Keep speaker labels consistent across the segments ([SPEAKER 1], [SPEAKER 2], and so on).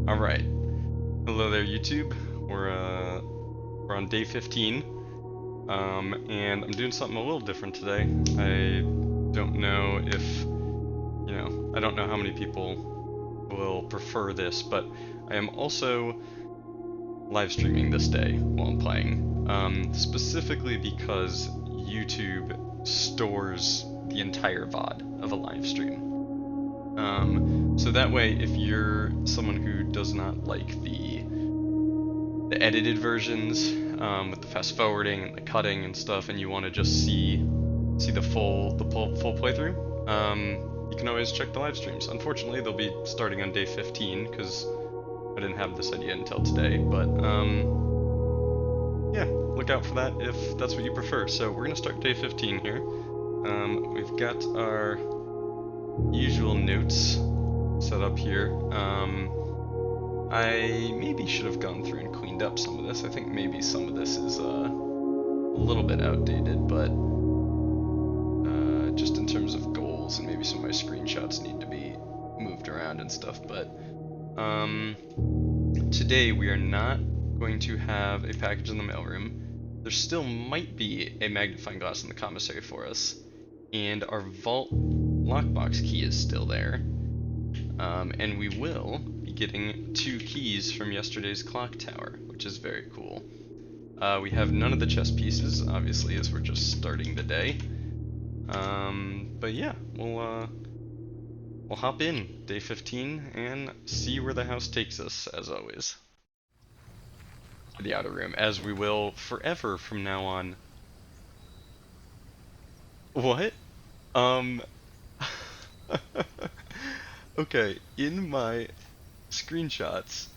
[SPEAKER 1] Alright. Hello there, YouTube. We're on day 15. And I'm doing something a little different today. I don't know if, I don't know how many people will prefer this, but I am also live streaming this day while I'm playing. Specifically because YouTube stores the entire VOD of a live stream. So that way, if you're someone who does not like the edited versions, with the fast forwarding and the cutting and stuff, and you want to just see the full playthrough, you can always check the live streams. Unfortunately, they'll be starting on day 15 because I didn't have this idea until today, but yeah, look out for that if that's what you prefer. So we're gonna start day 15 here. We've got our usual notes set up here. I maybe should have gone through and cleaned up some of this. I think maybe some of this is a little bit outdated, but just in terms of goals, and maybe some of my screenshots need to be moved around and stuff. But today we are not going to have a package in the mailroom. There still might be a magnifying glass in the commissary for us, and our vault lockbox key is still there. And we will be getting 2 keys from yesterday's clock tower, which is very cool. We have none of the chess pieces, obviously, as we're just starting the day. But yeah, we'll hop in day 15 and see where the house takes us, as always. The outer room, as we will forever from now on. What? Okay, in my screenshots,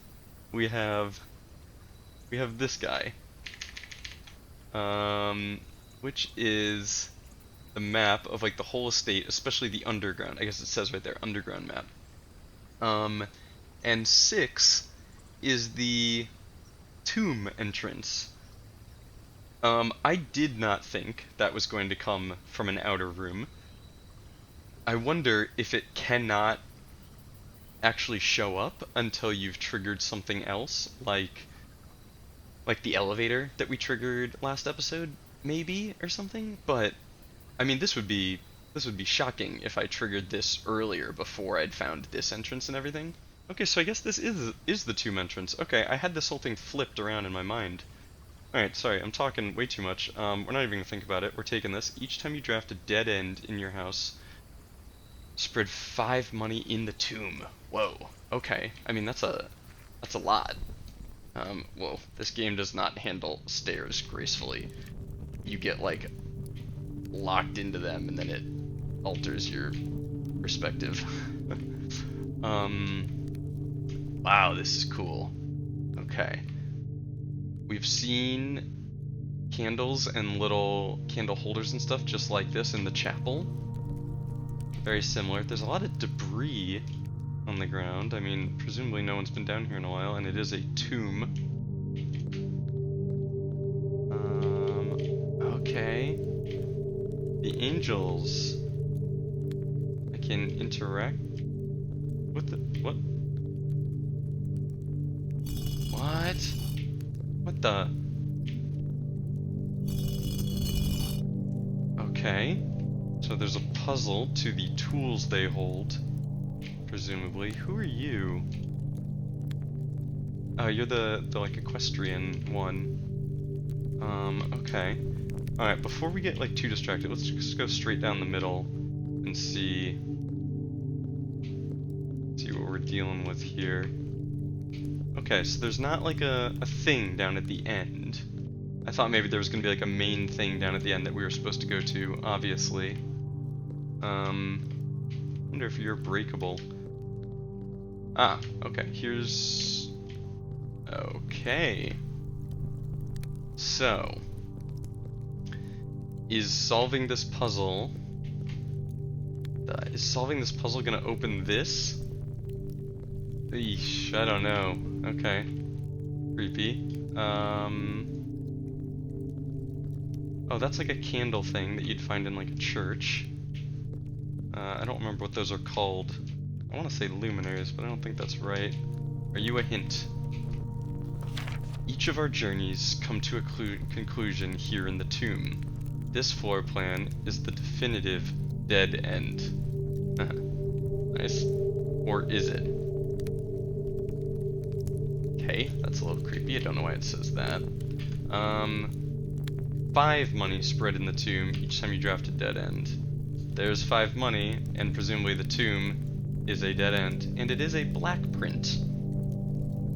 [SPEAKER 1] we have this guy, which is the map of like the whole estate, especially the underground. I guess it says right there, underground map. And 6 is the tomb entrance. I did not think that was going to come from an outer room. I wonder if it cannot actually show up until you've triggered something else, like the elevator that we triggered last episode, maybe, or something. But I mean, this would be shocking if I triggered this earlier before I'd found this entrance and everything. Okay, so I guess this is the tomb entrance. Okay, I had this whole thing flipped around in my mind. Alright, sorry, I'm talking way too much. We're not even gonna think about it. We're taking this. Each time you draft a dead end in your house, spread 5 money in the tomb. Whoa. Okay. I mean, that's a lot. Whoa. This game does not handle stairs gracefully. You get, like, locked into them, and then it alters your perspective. Wow, this is cool. Okay. We've seen candles and little candle holders and stuff just like this in the chapel. Very similar. There's a lot of debris on the ground. I mean, presumably no one's been down here in a while, and it is a tomb. Okay. The angels. I can interact with the... What? What? What the... Okay. So there's a puzzle to the tools they hold, presumably. Who are you? Oh, you're the like equestrian one. Okay. Alright, before we get like too distracted, let's just go straight down the middle and see what we're dealing with here. Okay, so there's not like a thing down at the end. I thought maybe there was gonna be like a main thing down at the end that we were supposed to go to, obviously. Wonder if you're breakable. Ah, okay, here's... Okay. So... Is solving this puzzle gonna open this? Eesh, I don't know. Okay. Creepy. Oh, that's like a candle thing that you'd find in like a church. I don't remember what those are called. I want to say luminaries, but I don't think that's right. Are you a hint? Each of our journeys come to a conclusion here in the tomb. This floor plan is the definitive dead end. Nice. Or is it? Okay, that's a little creepy. I don't know why it says that. 5 money spread in the tomb each time you draft a dead end. There's 5 money, and presumably the tomb is a dead end. And it is a black print.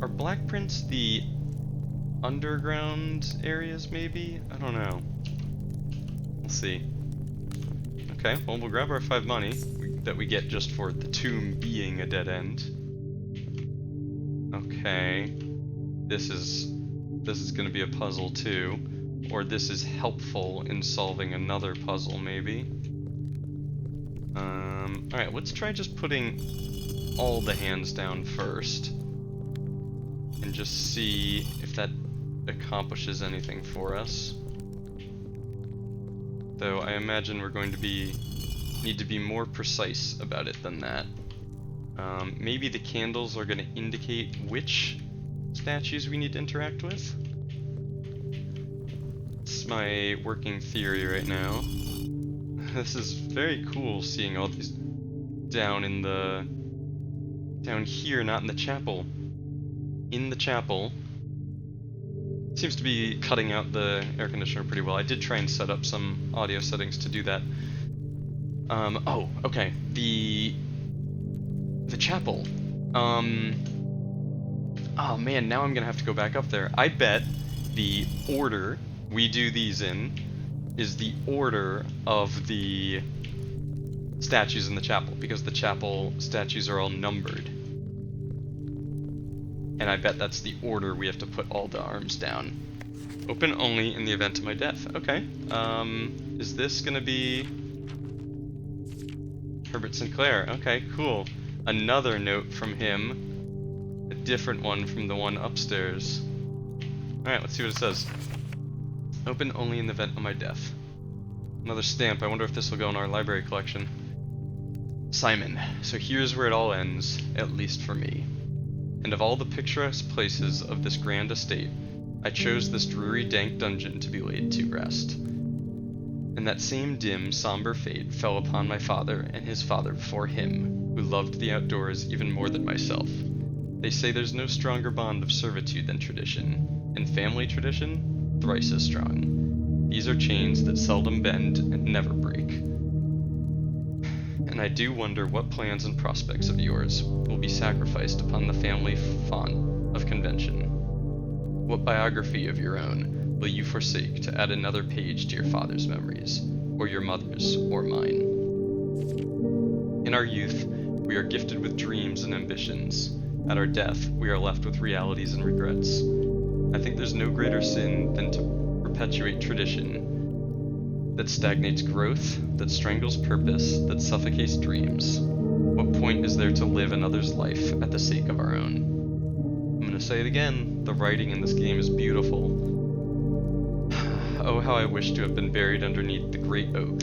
[SPEAKER 1] Are black prints the underground areas, maybe? I don't know. We'll see. Okay, well, we'll grab our 5 money that we get just for the tomb being a dead end. Okay. This is gonna be a puzzle too. Or this is helpful in solving another puzzle, maybe. Alright, let's try just putting all the hands down first. And just see if that accomplishes anything for us. Though I imagine we're going to need to be more precise about it than that. Maybe the candles are going to indicate which statues we need to interact with. It's my working theory right now. This is very cool seeing all these down here, not in the chapel. In the chapel. Seems to be cutting out the air conditioner pretty well. I did try and set up some audio settings to do that. Oh, okay. The chapel. Oh man, now I'm gonna have to go back up there. I bet the order we do these in is the order of the statues in the chapel, because the chapel statues are all numbered. And I bet that's the order we have to put all the arms down. Open only in the event of my death. Okay. Is this gonna be Herbert Sinclair? Okay, cool. Another note from him. A different one from the one upstairs. Alright, let's see what it says. Open only in the event of my death. Another stamp. I wonder if this will go in our library collection. Simon. So here's where it all ends, at least for me. And of all the picturesque places of this grand estate, I chose this dreary, dank dungeon to be laid to rest. And that same dim, somber fate fell upon my father and his father before him, who loved the outdoors even more than myself. They say there's no stronger bond of servitude than tradition, and family tradition, thrice as strong. These are chains that seldom bend and never break. And I do wonder what plans and prospects of yours will be sacrificed upon the family font of convention. What biography of your own will you forsake to add another page to your father's memories, or your mother's, or mine? In our youth, we are gifted with dreams and ambitions. At our death, we are left with realities and regrets. I think there's no greater sin than to perpetuate tradition that stagnates growth, that strangles purpose, that suffocates dreams. What point is there to live another's life at the sake of our own? I'm gonna say it again, the writing in this game is beautiful. Oh, how I wish to have been buried underneath the great oak,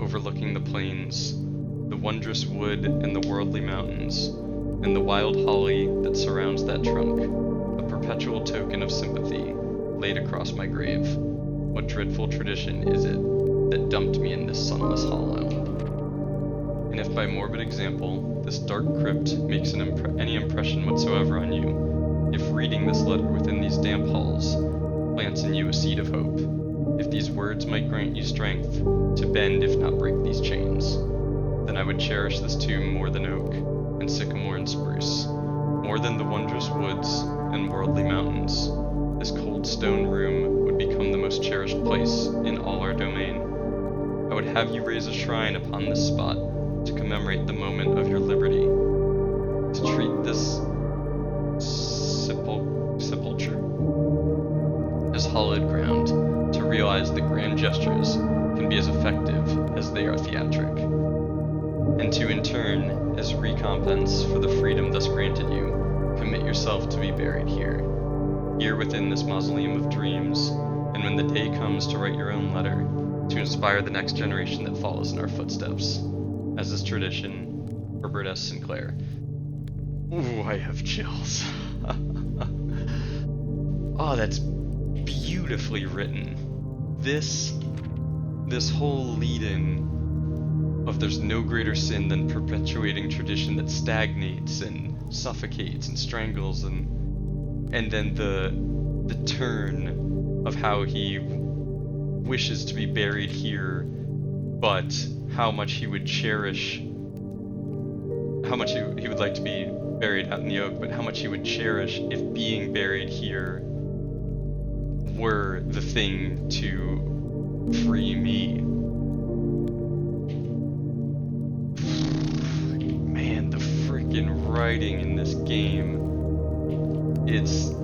[SPEAKER 1] overlooking the plains, the wondrous wood and the worldly mountains, and the wild holly that surrounds that trunk, a perpetual token of sympathy laid across my grave. What dreadful tradition is it that dumped me in this sunless hollow? And if by morbid example, this dark crypt makes any impression whatsoever on you, if reading this letter within these damp halls plants in you a seed of hope, if these words might grant you strength to bend if not break these chains, then I would cherish this tomb more than oak, and sycamore and spruce, more than the wondrous woods and worldly mountains. This cold stone room would become the most cherished place in all our domain. I would have you raise a shrine upon this spot to commemorate the moment of your liberty, to treat this sepulchre as hallowed ground, to realize that grand gestures can be as effective as they are theatric, and to in turn, as recompense for the freedom thus granted you, commit yourself to be buried here within this mausoleum of dreams, and when the day comes to write your own letter, to inspire the next generation that follows in our footsteps. As is tradition, Herbert S. Sinclair. Ooh, I have chills. Oh, that's beautifully written. This whole lead-in of there's no greater sin than perpetuating tradition that stagnates and suffocates and strangles, and then the turn of how he wishes to be buried here, but how much he would cherish, how much he would like to be buried out in the oak, but how much he would cherish if being buried here were the thing to free me. Man, the freaking writing in this game, it's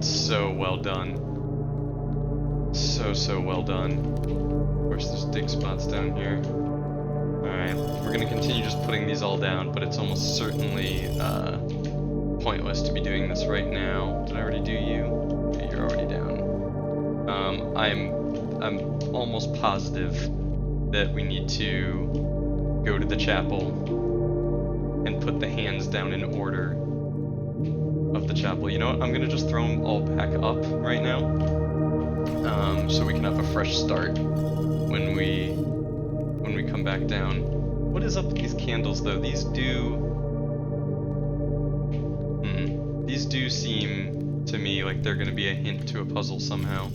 [SPEAKER 1] so well done. So well done. Of course, there's dig spots down here. Alright, we're gonna continue just putting these all down, but it's almost certainly pointless to be doing this right now. Did I already do you? Yeah, you're already down. I'm almost positive that we need to go to the chapel and put the hands down in order of the chapel. You know what? I'm gonna just throw them all back up right now. So we can have a fresh start when we come back down. What is up with these candles though? These do seem to me like they're gonna be a hint to a puzzle somehow.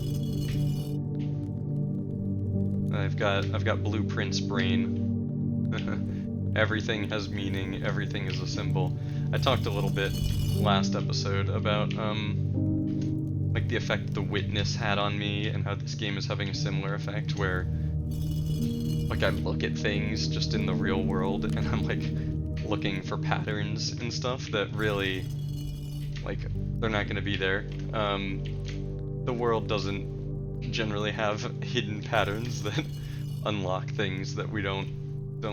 [SPEAKER 1] I've got Blueprint's brain. Everything has meaning, everything is a symbol. I talked a little bit last episode about like the effect the witness had on me, and how this game is having a similar effect where like I look at things just in the real world and I'm like looking for patterns and stuff that really, like, they're not going to be there. The world doesn't generally have hidden patterns that unlock things that we don't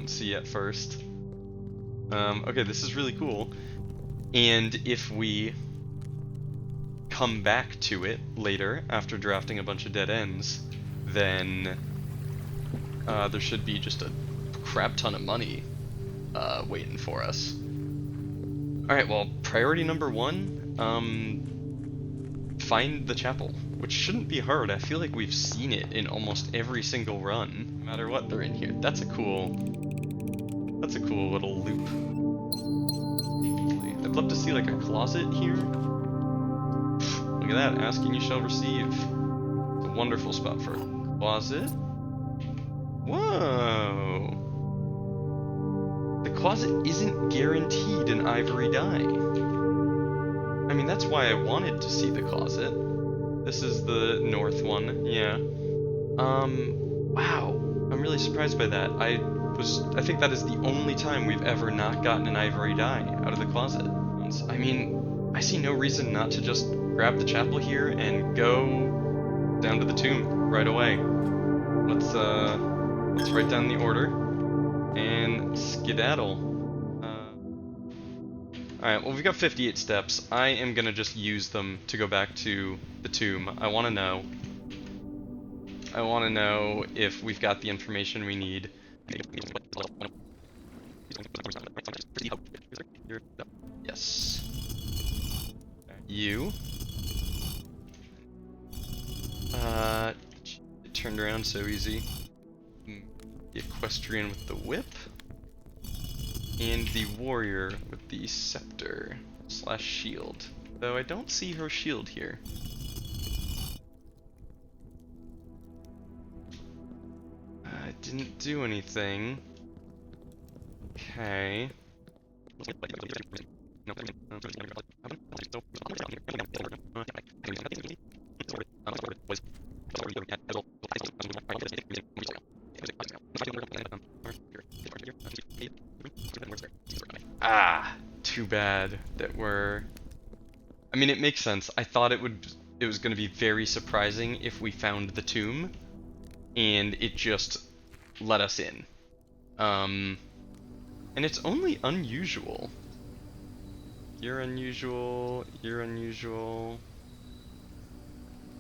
[SPEAKER 1] see at first. Okay, this is really cool. And if we come back to it later after drafting a bunch of dead ends, then there should be just a crap ton of money waiting for us. Alright, well, priority number one, find the chapel, which shouldn't be hard. I feel like we've seen it in almost every single run, no matter what they're in here. That's a cool little loop. I'd love to see like a closet here. Look at that, ask and you shall receive. It's a wonderful spot for a closet. Whoa! The closet isn't guaranteed an ivory die. I mean, that's why I wanted to see the closet. This is the north one, yeah. Wow. I'm really surprised by that. I think that is the only time we've ever not gotten an ivory die out of the closet. I mean, I see no reason not to just grab the chapel here and go down to the tomb right away. Let's write down the order and skedaddle. Alright, well, we've got 58 steps. I am gonna just use them to go back to the tomb. I wanna know if we've got the information we need. Yes. You. It turned around so easy. The equestrian with the whip. And the warrior with the scepter / shield. Though I don't see her shield here. I didn't do anything. Okay. Ah, too bad that we're... I mean, it makes sense. I thought it was going to be very surprising if we found the tomb and it just let us in. And it's only unusual. You're unusual, you're unusual,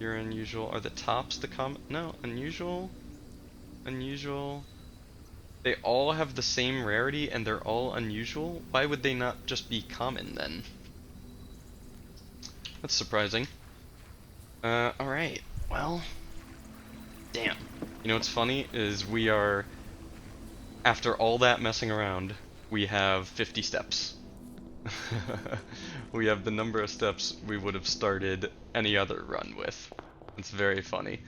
[SPEAKER 1] you're unusual. Are the tops the common? No, unusual, unusual. They all have the same rarity and they're all unusual. Why would they not just be common then? That's surprising. Alright. Well, damn. You know what's funny is we are, after all that messing around, we have 50 steps. We have the number of steps we would have started any other run with. It's very funny.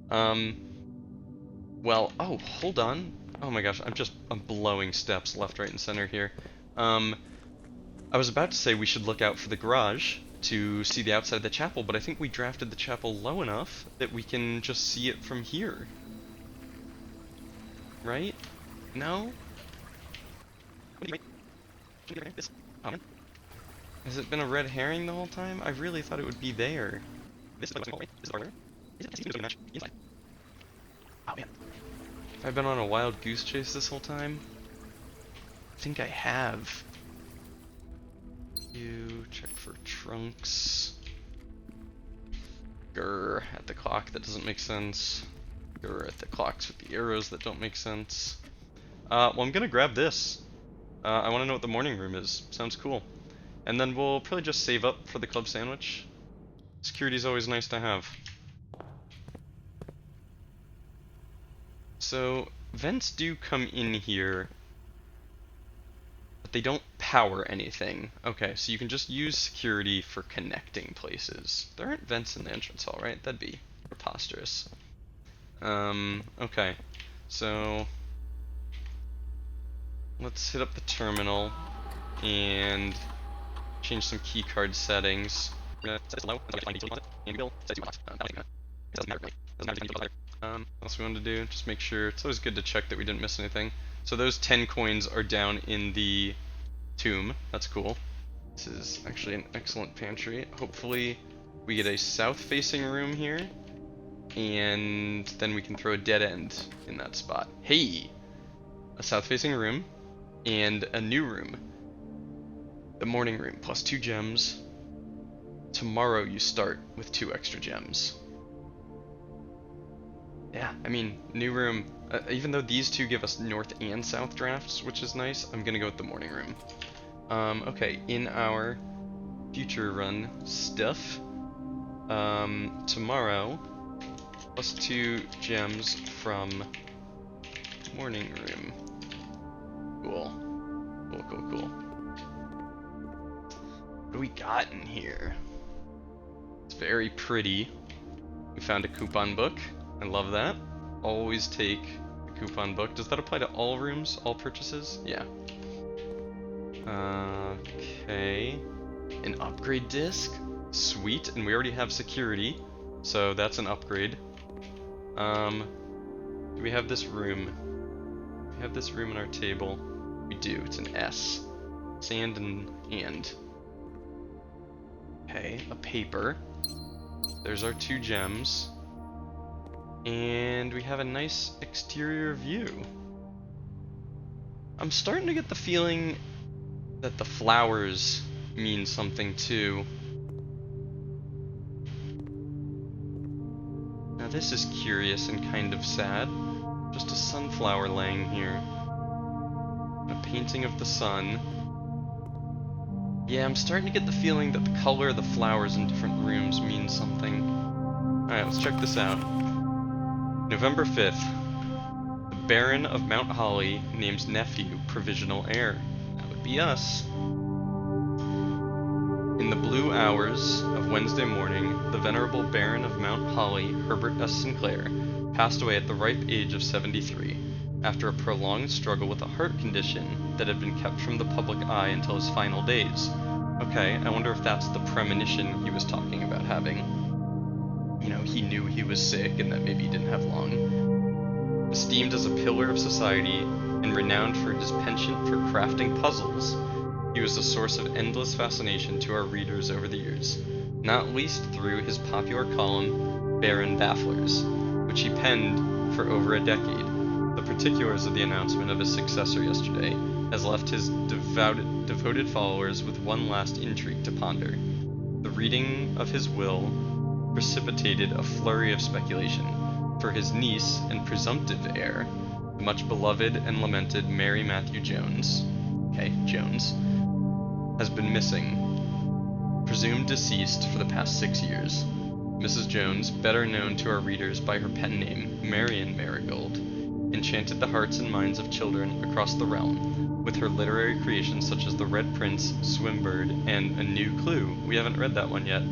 [SPEAKER 1] Well, oh, hold on. Oh my gosh, I'm blowing steps left, right, and center here. I was about to say we should look out for the garage to see the outside of the chapel, but I think we drafted the chapel low enough that we can just see it from here. Right? No? Has it been a red herring the whole time? I really thought it would be there. Oh man. Have I been on a wild goose chase this whole time? I think I have. You check for trunks. Grr at the clock, that doesn't make sense. Grr at the clocks with the arrows that don't make sense. Well, I'm gonna grab this. I want to know what the morning room is. Sounds cool. And then we'll probably just save up for the club sandwich. Security's always nice to have. So, vents do come in here, but they don't power anything. Okay, so you can just use security for connecting places. There aren't vents in the entrance hall, right? That'd be preposterous. Okay. So, let's hit up the terminal and change some keycard settings. What else we wanted to do? Just make sure. It's always good to check that we didn't miss anything. So those 10 coins are down in the tomb. That's cool. This is actually an excellent pantry. Hopefully we get a south-facing room here, and then we can throw a dead end in that spot. Hey! A south-facing room and a new room. The morning room, plus 2 gems. Tomorrow you start with 2 extra gems. Yeah, I mean, new room, even though these two give us north and south drafts, which is nice, I'm gonna go with the morning room. Okay, in our future run stuff, tomorrow, plus 2 gems from morning room. Cool. Cool, cool, cool. What do we got in here? It's very pretty. We found a coupon book. I love that. Always take a coupon book. Does that apply to all rooms, all purchases? Yeah. Okay. An upgrade disc? Sweet, and we already have security, so that's an upgrade. Do we have this room? We have this room on our table. We do. It's an S. Sand and. Okay, a paper. There's our 2 gems. And we have a nice exterior view. I'm starting to get the feeling that the flowers mean something too. Now this is curious and kind of sad. Just a sunflower laying here. A painting of the sun. Yeah, I'm starting to get the feeling that the color of the flowers in different rooms means something. Alright, let's check this out. November 5th. The Baron of Mount Holly names nephew provisional heir. That would be us. In the blue hours of Wednesday morning, the venerable Baron of Mount Holly, Herbert S. Sinclair, passed away at the ripe age of 73, after a prolonged struggle with a heart condition that had been kept from the public eye until his final days. Okay, I wonder if that's the premonition he was talking about having. You know, he knew he was sick and that maybe he didn't have long. Esteemed as a pillar of society and renowned for his penchant for crafting puzzles, he was a source of endless fascination to our readers over the years, not least through his popular column, Baron Bafflers, which he penned for over a decade. The particulars of the announcement of his successor yesterday has left his devoted followers with one last intrigue to ponder. The reading of his will precipitated a flurry of speculation, for his niece and presumptive heir, the much beloved and lamented Mary Matthew Jones, okay, Jones, has been missing, presumed deceased for the past 6 years. Mrs. Jones, better known to our readers by her pen name, Marian Marigold, enchanted the hearts and minds of children across the realm with her literary creations such as The Red Prince, Swimbird, and A New Clue. We haven't read that one yet.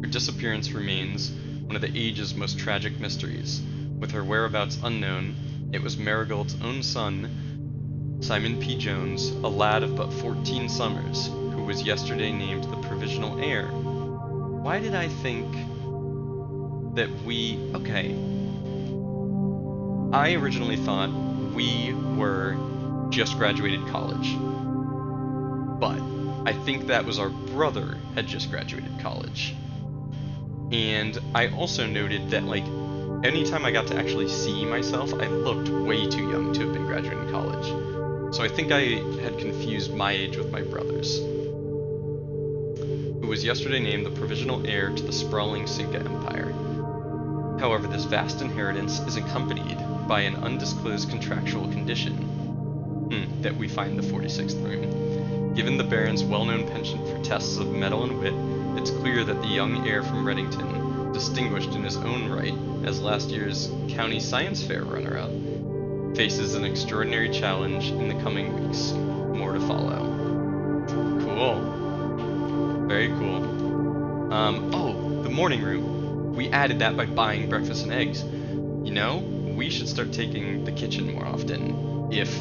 [SPEAKER 1] Her disappearance remains one of the age's most tragic mysteries. With her whereabouts unknown, it was Marigold's own son, Simon P. Jones, a lad of but 14 summers, who was yesterday named the provisional heir. Why did I think that okay. I originally thought we were just graduated college. But I think that was our brother had just graduated college. And I also noted that, like, anytime I got to actually see myself, I looked way too young to have been graduating college. So I think I had confused my age with my brother's. Who was yesterday named the provisional heir to the sprawling Cinca Empire. However, this vast inheritance is accompanied by an undisclosed contractual condition. That we find the 46th room. Given the Baron's well-known penchant for tests of mettle and wit, it's clear that the young heir from Reddington, distinguished in his own right as last year's County Science Fair runner-up, faces an extraordinary challenge in the coming weeks. More to follow. Cool. Very cool. Oh, the morning room. We added that by buying breakfast and eggs. You know, we should start taking the kitchen more often, if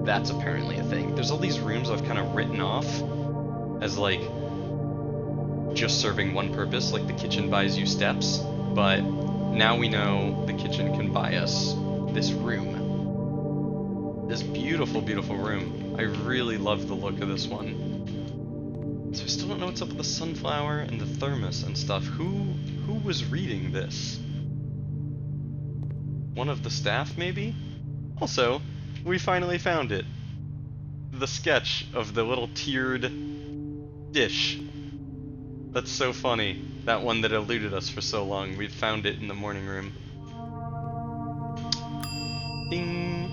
[SPEAKER 1] that's apparently a thing. There's all these rooms I've kind of written off as, like, just serving one purpose, like the kitchen buys you steps, but now we know the kitchen can buy us this room. This beautiful, beautiful room. I really love the look of this one. So I still don't know what's up with the sunflower and the thermos and stuff. Who was reading this? One of the staff, maybe? Also, we finally found it. The sketch of the little tiered dish. That's so funny. That one that eluded us for so long. We'd found it in the morning room. Ding!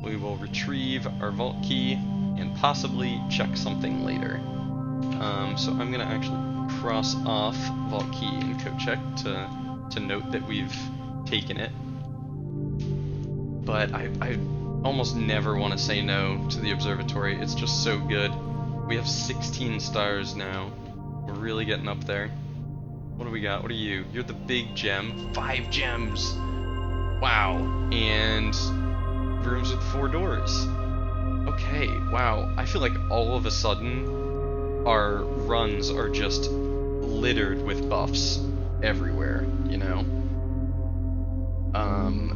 [SPEAKER 1] We will retrieve our vault key and possibly check something later. So I'm gonna actually cross off vault key and code check to note that we've taken it. But I almost never want to say no to the observatory. It's just so good. We have 16 stars now. We're really getting up there. What do we got? What are you? You're the big gem. 5 gems! Wow. And rooms with 4 doors. Okay, wow. I feel like all of a sudden our runs are just littered with buffs everywhere, you know?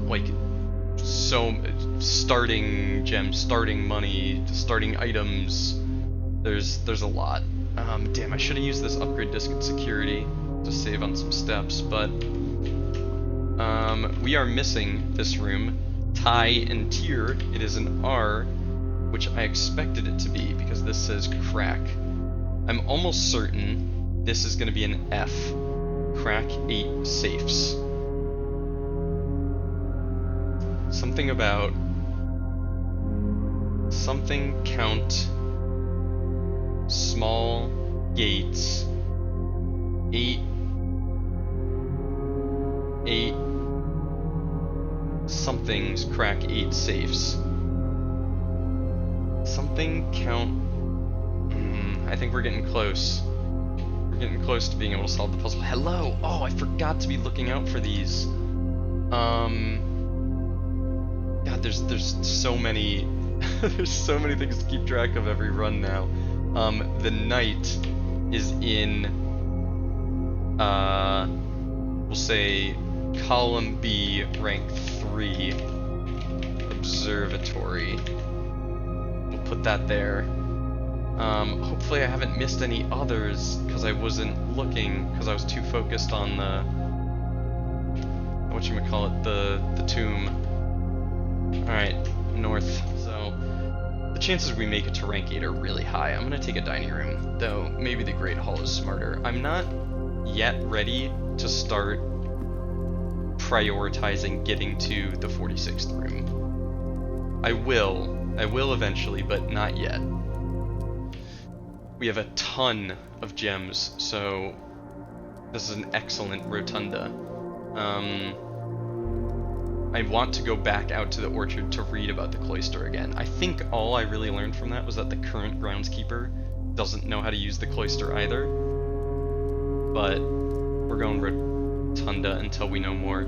[SPEAKER 1] Like, so starting gems, starting money, starting items. There's a lot. Damn, I should have used this upgrade disc in security to save on some steps, but we are missing this room. Tie and tier. It is an R, which I expected it to be because this says crack. I'm almost certain this is going to be an F. Crack 8 safes. Something about something count small gates 8 something's crack 8 safes. Something count. I think we're getting close. We're getting close to being able to solve the puzzle. Hello! Oh, I forgot to be looking out for these. God, there's so many there's so many things to keep track of every run now. The knight is in we'll say column B, rank 3, observatory. We'll put that there. Hopefully I haven't missed any others because I wasn't looking because I was too focused on the whatchamacallit, the tomb. Alright, north. So the chances we make it to rank 8 are really high. I'm gonna take a dining room, though maybe the Great Hall is smarter. I'm not yet ready to start prioritizing getting to the 46th room. I will eventually, but not yet. We have a ton of gems, so this is an excellent rotunda. I want to go back out to the orchard to read about the cloister again. I think all I really learned from that was that the current groundskeeper doesn't know how to use the cloister either. But we're going rotunda until we know more.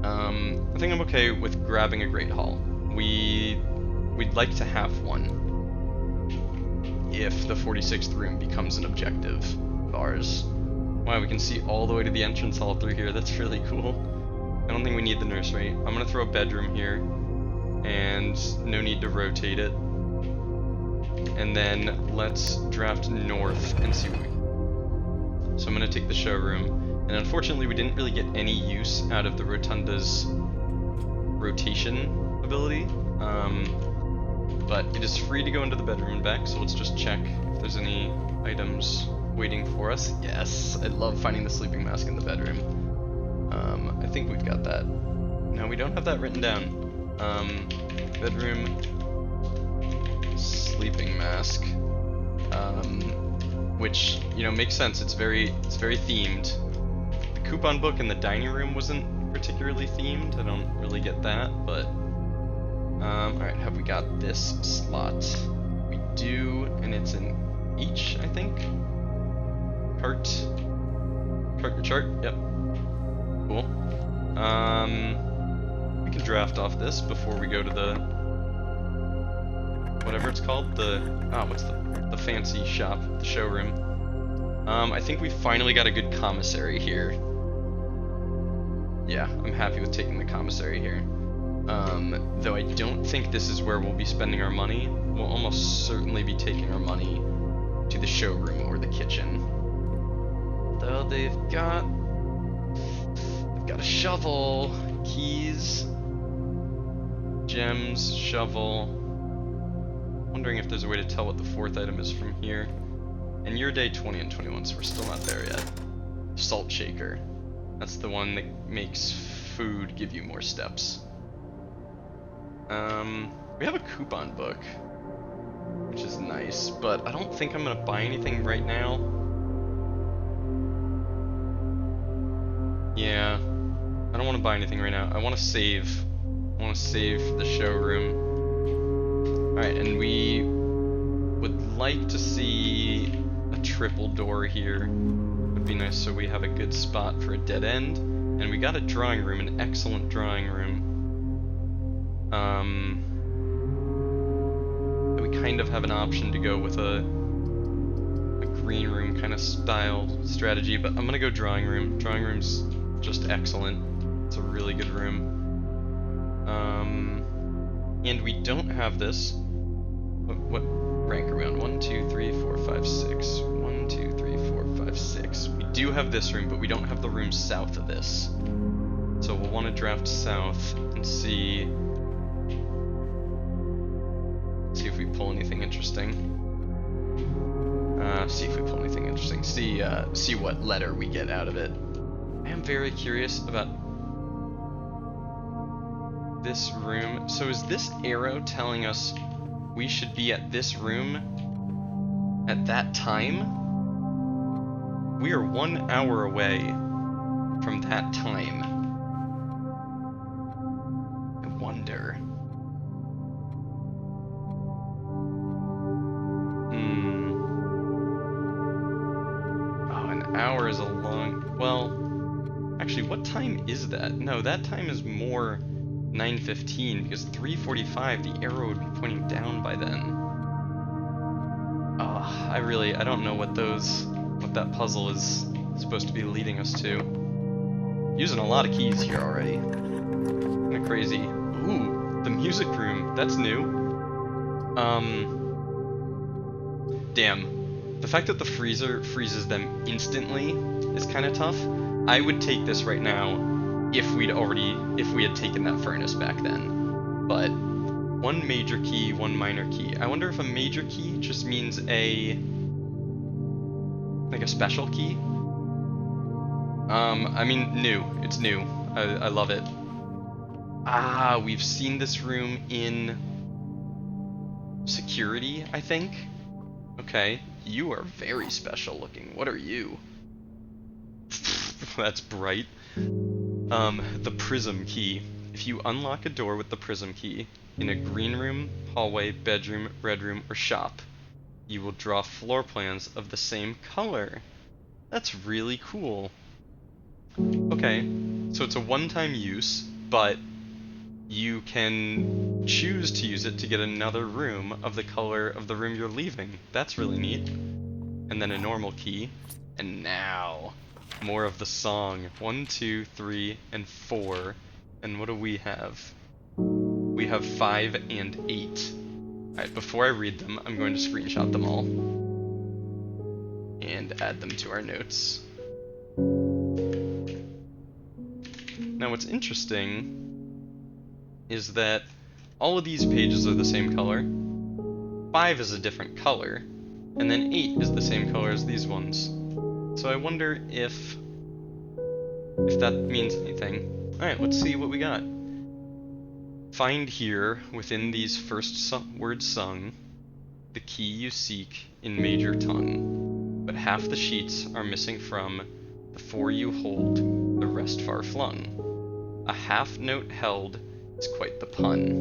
[SPEAKER 1] I think I'm okay with grabbing a Great Hall. We'd like to have one if the 46th room becomes an objective of ours. Wow, we can see all the way to the entrance hall through here. That's really cool. I don't think we need the nursery. I'm gonna throw a bedroom here, and no need to rotate it. And then let's draft north and see what we... So I'm gonna take the showroom, and unfortunately we didn't really get any use out of the rotunda's rotation ability. But it is free to go into the bedroom and back, so let's just check if there's any items waiting for us. Yes, I love finding the sleeping mask in the bedroom. I think we've got that. No, we don't have that written down. Bedroom, sleeping mask, which, you know, makes sense. It's very themed. The coupon book in the dining room wasn't particularly themed. I don't really get that, but alright, have we got this slot? We do, and it's an H, I think. Cart and chart, yep. Cool. We can draft off this before we go to the whatever it's called, what's the fancy shop, the showroom. I think we finally got a good commissary here. Yeah, I'm happy with taking the commissary here. Though I don't think this is where we'll be spending our money. We'll almost certainly be taking our money to the showroom or the kitchen. Though they've got a shovel, keys, gems, shovel. Wondering if there's a way to tell what the fourth item is from here. And you're day 20 and 21, so we're still not there yet. Salt shaker. That's the one that makes food give you more steps. We have a coupon book, which is nice, but I don't think I'm gonna buy anything right now. Yeah, I don't want to buy anything right now. I want to save. I want to save for the showroom. Alright, and we would like to see a triple door here. Would be nice so we have a good spot for a dead end. And we got a drawing room, an excellent drawing room. We kind of have an option to go with a green room kind of style strategy, but I'm gonna go drawing room. Drawing room's just excellent. It's a really good room. And we don't have this. What rank are we on? 1, 2, 3, 4, 5, 6. 1, 2, 3, 4, 5, 6. We do have this room, but we don't have the room south of this. So we'll want to draft south and see if we pull anything interesting. See what letter we get out of it. I am very curious about this room. So is this arrow telling us we should be at this room at that time? We are 1 hour away from that time. I wonder. Oh, an hour is a long... Well, actually, what time is that? No, that time is more 9:15, because 3:45, the arrow would be pointing down by then. I don't know what that puzzle is supposed to be leading us to. Using a lot of keys here already. Kinda crazy. Ooh, the music room, that's new. Damn. The fact that the freezer freezes them instantly is kinda tough. I would take this right now if we had taken that furnace back then. But one major key, one minor key. I wonder if a major key just means like a special key. I mean, new. It's new. I love it. Ah, we've seen this room in security, I think. Okay, you are very special looking. What are you? That's bright. The prism key. If you unlock a door with the prism key in a green room, hallway, bedroom, red room, or shop, you will draw floor plans of the same color. That's really cool. Okay, so it's a one-time use, but you can choose to use it to get another room of the color of the room you're leaving. That's really neat. And then a normal key. And now, more of the song. 1, 2, 3, and 4. And what do we have? We have 5 and 8. Alright, before I read them, I'm going to screenshot them all. And add them to our notes. Now what's interesting is that all of these pages are the same color. 5 is a different color. And then 8 is the same color as these ones. So I wonder if that means anything. Alright, let's see what we got. Find here, within these first words sung, the key you seek in major tongue. But half the sheets are missing from the 4 you hold, the rest far flung. A half note held is quite the pun.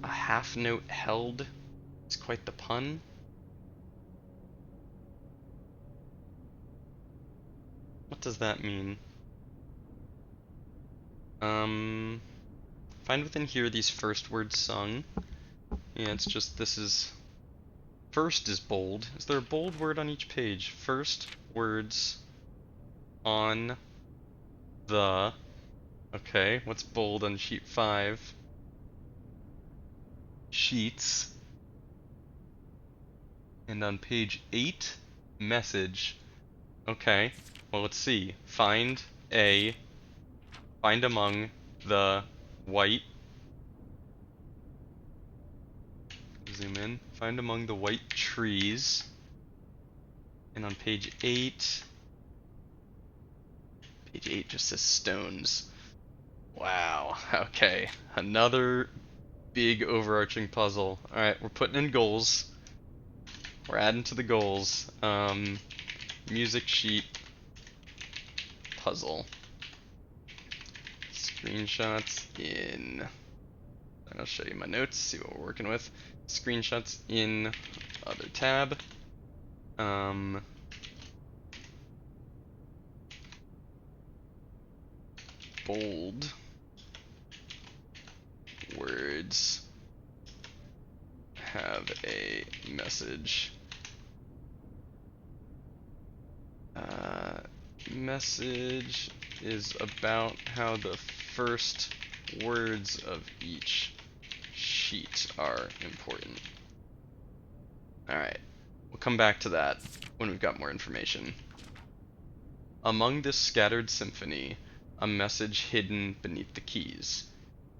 [SPEAKER 1] A half note held is quite the pun? What does that mean? Find within here these first words sung. Yeah, it's just this is... First is bold. Is there a bold word on each page? First words on the... Okay, what's bold on sheet 5? Sheets. And on page 8, message. Okay, well let's see. Find among the white... Zoom in. Find among the white trees. And on page 8... Page 8 just says stones. Wow, okay. Another big overarching puzzle. Alright, we're putting in goals. We're adding to the goals. Music sheet puzzle. Screenshots in... I'll show you my notes, see what we're working with. Screenshots in other tab. Bold words have a message. Message is about how the first words of each sheet are important. Alright, we'll come back to that when we've got more information. Among this scattered symphony, a message hidden beneath the keys,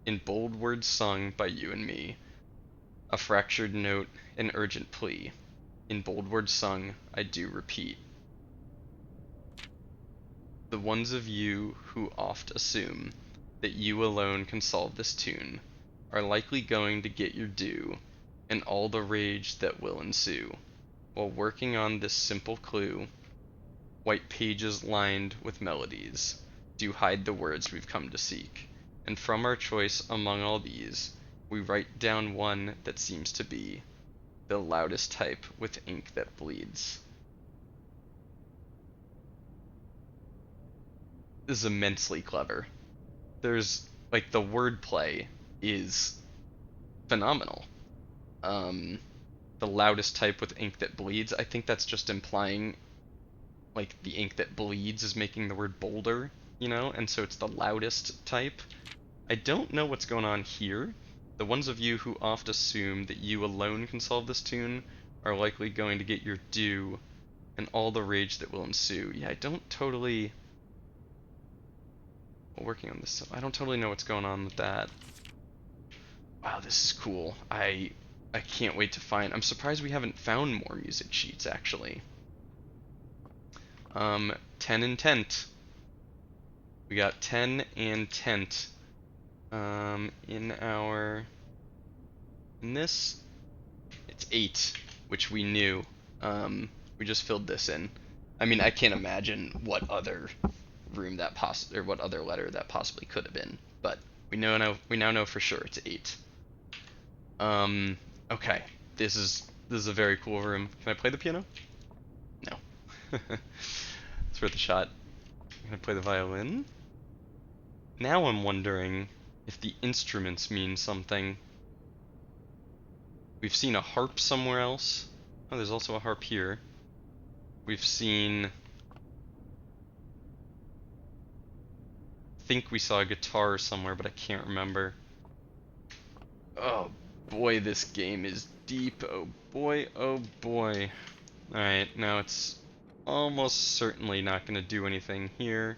[SPEAKER 1] in bold words sung by you and me, a fractured note, an urgent plea, in bold words sung, I do repeat. The ones of you who oft assume that you alone can solve this tune are likely going to get your due and all the rage that will ensue. While working on this simple clue, white pages lined with melodies do hide the words we've come to seek, and from our choice among all these, we write down one that seems to be the loudest type with ink that bleeds. This is immensely clever. There's, like, the wordplay is phenomenal. The loudest type with ink that bleeds, I think that's just implying, like, the ink that bleeds is making the word bolder, you know, and so it's the loudest type. I don't know what's going on here. The ones of you who oft assume that you alone can solve this tune are likely going to get your due and all the rage that will ensue. Yeah, I don't totally... working on this, I don't totally know what's going on with that. Wow, this is cool. I can't wait to find... I'm surprised we haven't found more music sheets, actually. 10 and tent. We got 10 and tent. In this, it's 8, which we knew. We just filled this in. I mean, I can't imagine what other room that or what other letter that possibly could have been, but we now know for sure it's 8. Um, okay, this is a very cool room. Can I play the piano? No. It's worth a shot. Can I play the violin? Now I'm wondering if the instruments mean something. We've seen a harp somewhere else. Oh, there's also a harp here. We've seen... I think we saw a guitar somewhere, but I can't remember. Oh boy, this game is deep. Oh boy, oh boy. Alright, now it's almost certainly not going to do anything here,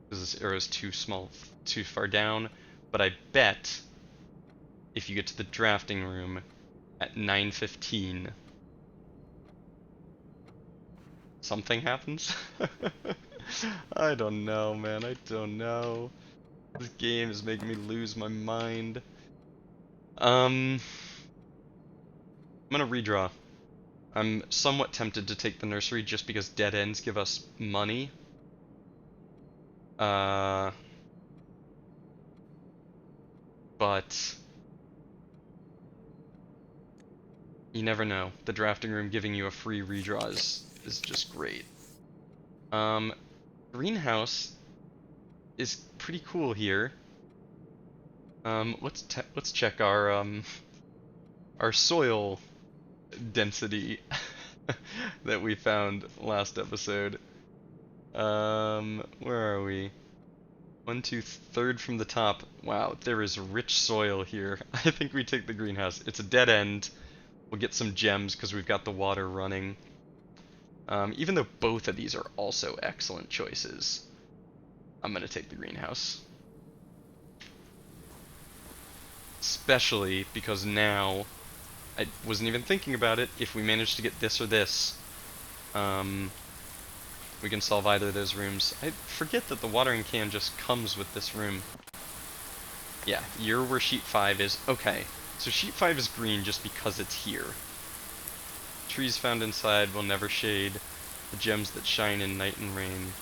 [SPEAKER 1] because this arrow is too small, too far down. But I bet if you get to the drafting room at 9:15, something happens? I don't know, man. I don't know. This game is making me lose my mind. I'm gonna redraw. I'm somewhat tempted to take the nursery just because dead ends give us money. But you never know. The drafting room giving you a free redraw is just great. Greenhouse is pretty cool here. Let's check our soil density that we found last episode. Where are we? 1, 2, third from the top. Wow, there is rich soil here. I think we take the greenhouse. It's a dead end. We'll get some gems because we've got the water running. Even though both of these are also excellent choices, I'm gonna take the greenhouse. Especially because now, I wasn't even thinking about it, if we manage to get this or this, we can solve either of those rooms. I forget that the watering can just comes with this room. Yeah, you're where sheet 5 is. Okay, so sheet 5 is green just because it's here. Trees found inside will never shade, the gems that shine in night and rain.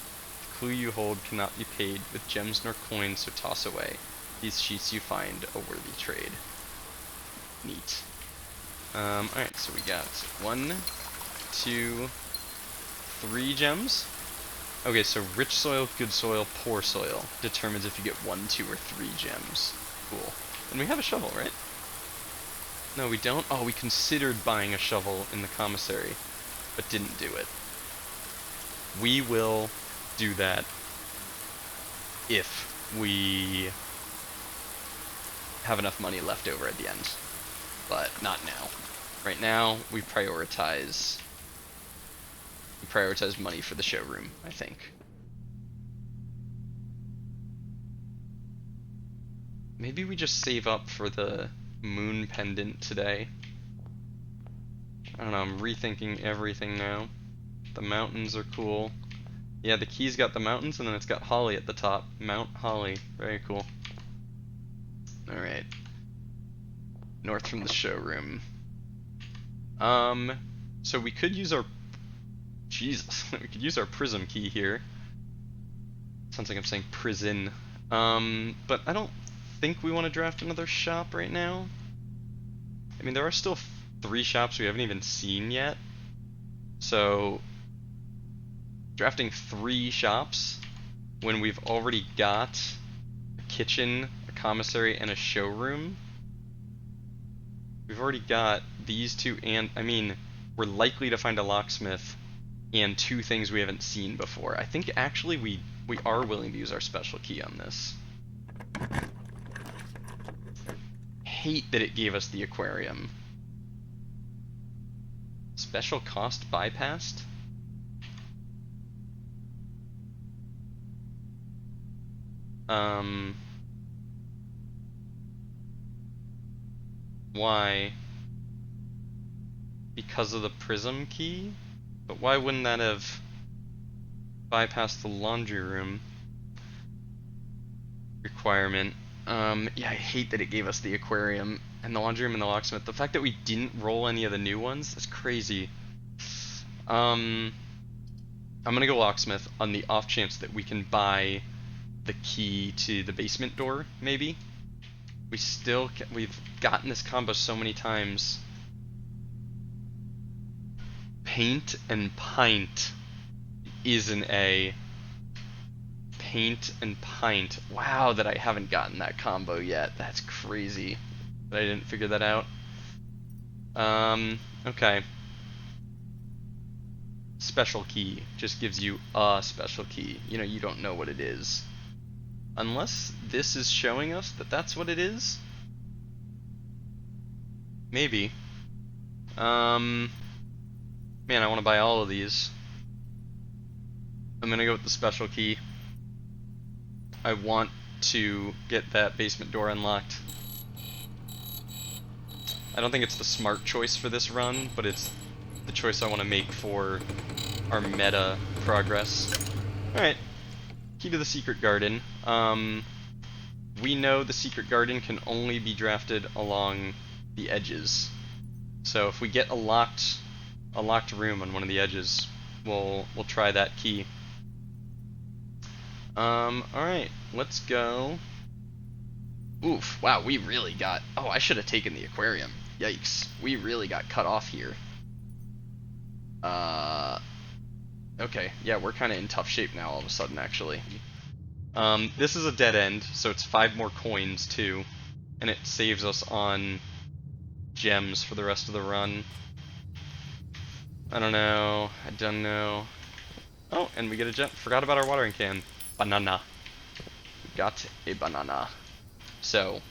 [SPEAKER 1] The clue you hold cannot be paid with gems nor coins, so toss away. These sheets you find a worthy trade. Neat. Alright, so we got 1, 2, 3 gems. Okay, so rich soil, good soil, poor soil determines if you get 1, 2, or 3 gems. Cool. And we have a shovel, right? No, we don't? Oh, we considered buying a shovel in the commissary, but didn't do it. We will do that if we have enough money left over at the end. But not now. Right now, we prioritize money for the showroom, I think. Maybe we just save up for the moon pendant today. I don't know, I'm rethinking everything now. The mountains are cool. Yeah, the key's got the mountains, and then it's got Holly at the top. Mount Holly. Very cool. Alright. North from the showroom. So we could use our... Jesus. We could use our prism key here. Sounds like I'm saying prison. But I don't think we want to draft another shop right now. I mean, there are still 3 shops we haven't even seen yet. So, drafting 3 shops when we've already got a kitchen, a commissary, and a showroom. We've already got these 2, and, I mean, we're likely to find a locksmith and 2 things we haven't seen before. I think actually we are willing to use our special key on this. Hate that it gave us the aquarium. Special cost bypassed? Why? Because of the prism key? But why wouldn't that have... bypass the laundry room requirement. Yeah, I hate that it gave us the aquarium and the laundry room and the locksmith. The fact that we didn't roll any of the new ones, that's crazy. I'm gonna go locksmith on the off chance that we can buy the key to the basement door, maybe. We've gotten this combo so many times. Paint and pint is an A. Paint and pint. Wow, that I haven't gotten that combo yet. That's crazy that I didn't figure that out. Okay. Special key just gives you a special key. You know, you don't know what it is. Unless this is showing us that that's what it is? Maybe. Man, I want to buy all of these. I'm gonna go with the special key. I want to get that basement door unlocked. I don't think it's the smart choice for this run, but it's the choice I want to make for our meta progress. Alright, key to the secret garden. We know the secret garden can only be drafted along the edges. So if we get a locked room on one of the edges, we'll try that key. Alright, let's go. Oof, wow, we really got... Oh, I should have taken the aquarium. Yikes, we really got cut off here. Okay, yeah, we're kind of in tough shape now all of a sudden, actually. This is a dead end, so it's 5 more coins, too. And it saves us on gems for the rest of the run. I don't know. Oh, and we get a gem. Forgot about our watering can. Banana. We got a banana. So,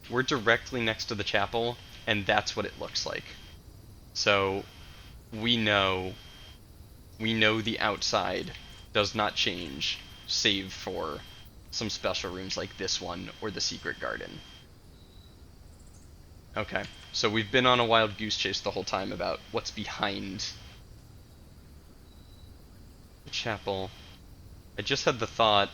[SPEAKER 1] we're directly next to the chapel, and that's what it looks like. So, we know the outside does not change, save for some special rooms like this one or the secret garden. Okay, so we've been on a wild goose chase the whole time about what's behind the chapel. I just had the thought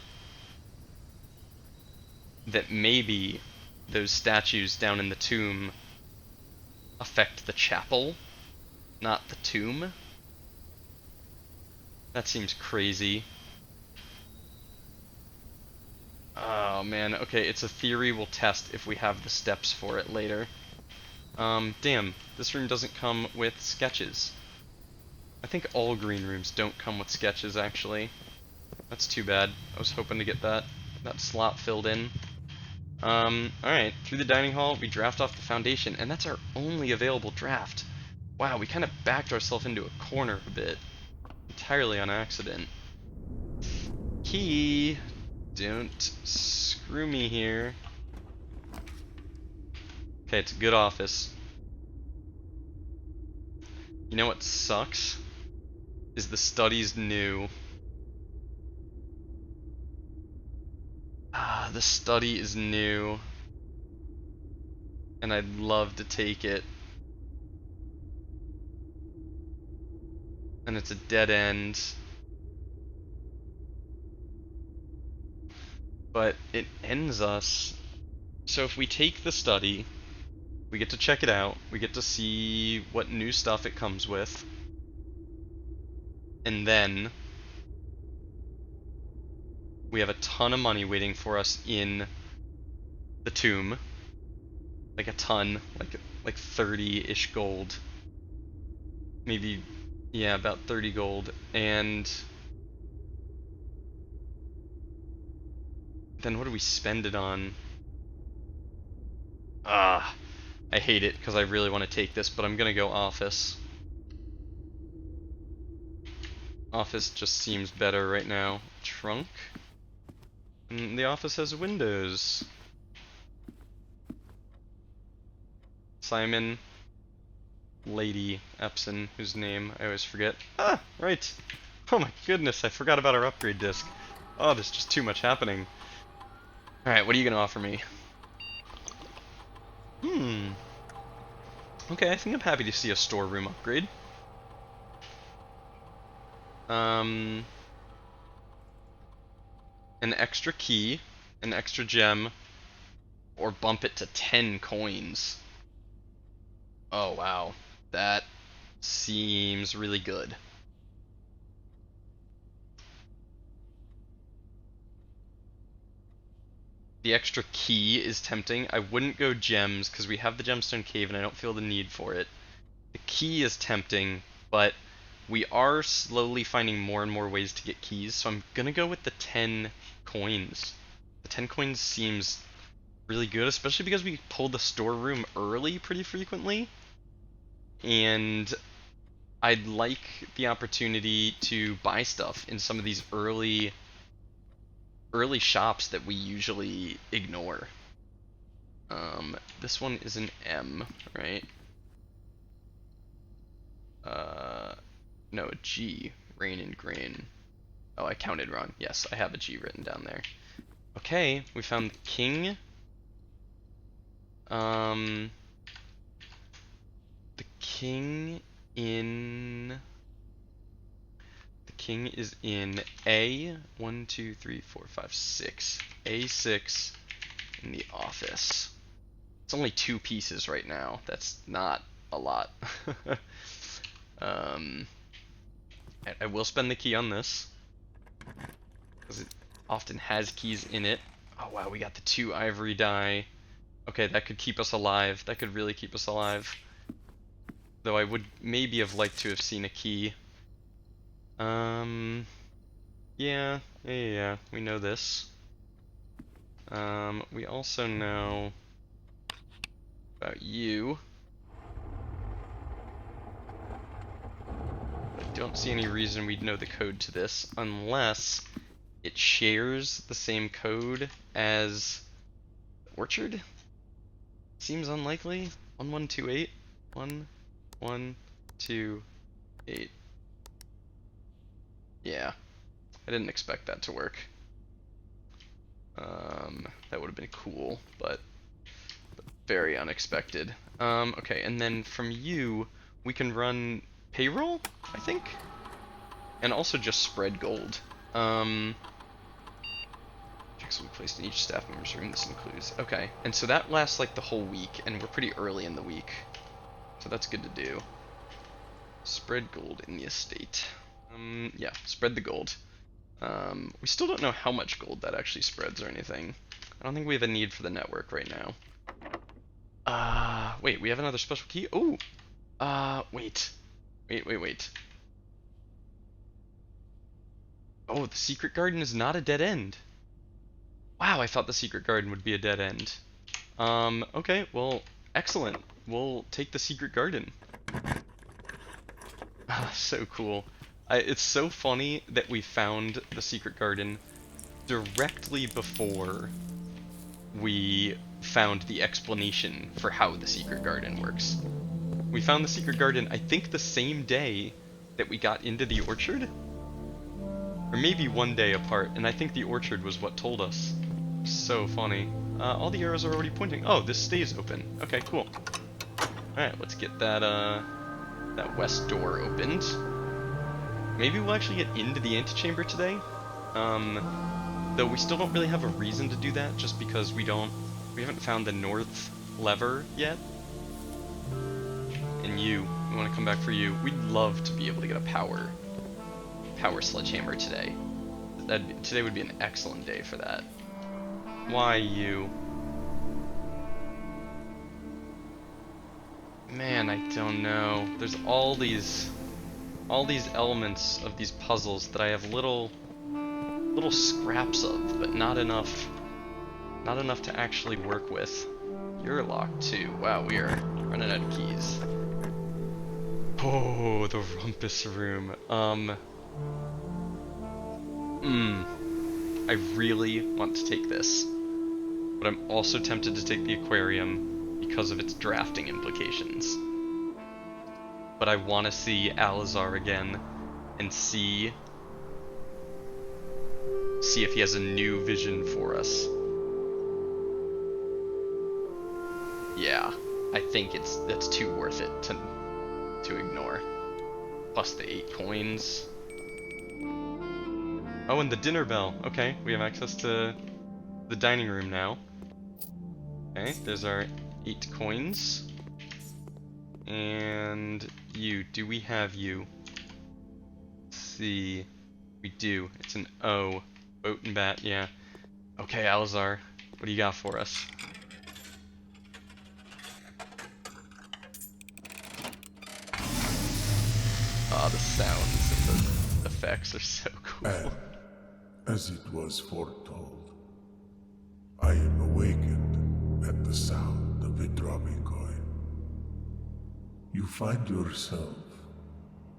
[SPEAKER 1] that maybe those statues down in the tomb affect the chapel, not the tomb. That seems crazy. Oh man, okay, it's a theory we'll test if we have the steps for it later. Damn, this room doesn't come with sketches. I think all green rooms don't come with sketches, actually. That's too bad. I was hoping to get that slot filled in. Alright, through the dining hall, we draft off the foundation, and that's our only available draft. Wow, we kind of backed ourselves into a corner a bit. Entirely on accident. Key! Don't screw me here. Okay, it's a good office. You know what sucks? Is the study's new. The study is new. And I'd love to take it. And it's a dead end. But it ends us. So if we take the study, we get to check it out, we get to see what new stuff it comes with, and then we have a ton of money waiting for us in the tomb. Like a ton, like 30-ish gold. Maybe, yeah, about 30 gold. And then what do we spend it on? I hate it because I really want to take this, but I'm gonna go office. Office just seems better right now. Trunk? And the office has windows. Simon, Lady Epson, whose name I always forget. Ah, right. Oh my goodness, I forgot about our upgrade disc. Oh, there's just too much happening. Alright, what are you gonna offer me? Okay, I think I'm happy to see a storeroom upgrade. an extra key, an extra gem, or bump it to 10 coins. Oh wow, that seems really good. The extra key is tempting. I wouldn't go gems because we have the gemstone cave and I don't feel the need for it. The key is tempting, but we are slowly finding more and more ways to get keys, so I'm gonna go with the 10 coins. The 10 coins seems really good, especially because we pull the storeroom early pretty frequently, and I'd like the opportunity to buy stuff in some of these early shops that we usually ignore. This one is an M, right? No, a G. Rain and grain. Oh, I counted wrong. Yes, I have a G written down there. Okay, we found the king. The king in... The king is in A. 1, 2, 3, 4, 5, 6. A6 in the office. It's only 2 pieces right now. That's not a lot. I will spend the key on this, because it often has keys in it. Oh wow, we got the 2 ivory die. Okay, that could keep us alive. That could really keep us alive. Though I would maybe have liked to have seen a key. Yeah, we know this. We also know about you. I don't see any reason we'd know the code to this, unless it shares the same code as Orchard? Seems unlikely. 1128. 1128. Yeah, I didn't expect that to work. That would have been cool, but very unexpected. Okay, and then from you, we can run payroll, I think? And also just spread gold. Checks will be placed in each staff member's room. This includes... Okay, and so that lasts like the whole week, and we're pretty early in the week. So that's good to do. Spread gold in the estate. Yeah, spread the gold. We still don't know how much gold that actually spreads or anything. I don't think we have a need for the network right now. Wait, we have another special key? Oh! Wait. Wait. Oh, the secret garden is not a dead end. Wow, I thought the secret garden would be a dead end. Okay, well, excellent. We'll take the secret garden. So cool. It's so funny that we found the secret garden directly before we found the explanation for how the secret garden works. We found the secret garden, I think, the same day that we got into the orchard? Or maybe one day apart, and I think the orchard was what told us. So funny. All the arrows are already pointing. Oh, this stays open. Okay, cool. Alright, let's get that, that west door opened. Maybe we'll actually get into the antechamber today. Though we still don't really have a reason to do that, just because we haven't found the north lever yet. And we want to come back for you. We'd love to be able to get a power sledgehammer today. Today would be an excellent day for that. Why you? Man, I don't know. There's all these elements of these puzzles that I have little scraps of, but not enough to actually work with. You're locked too. Wow, we are running out of keys. Oh, the rumpus room. I really want to take this, but I'm also tempted to take the aquarium because of its drafting implications. But I want to see Alzara again and see if he has a new vision for us. Yeah, I think that's too worth it to ignore. Plus the 8 coins. Oh, and the dinner bell. Okay, we have access to the dining room now. Okay, there's our 8 coins. And you. Do we have you? Let's see. We do. It's an O. Boat and bat, yeah. Okay, Alzar. What do you got for us? Oh, the sounds and the effects are so cool.
[SPEAKER 2] And, as it was foretold, I am awakened at the sound of a dropping coin. You find yourself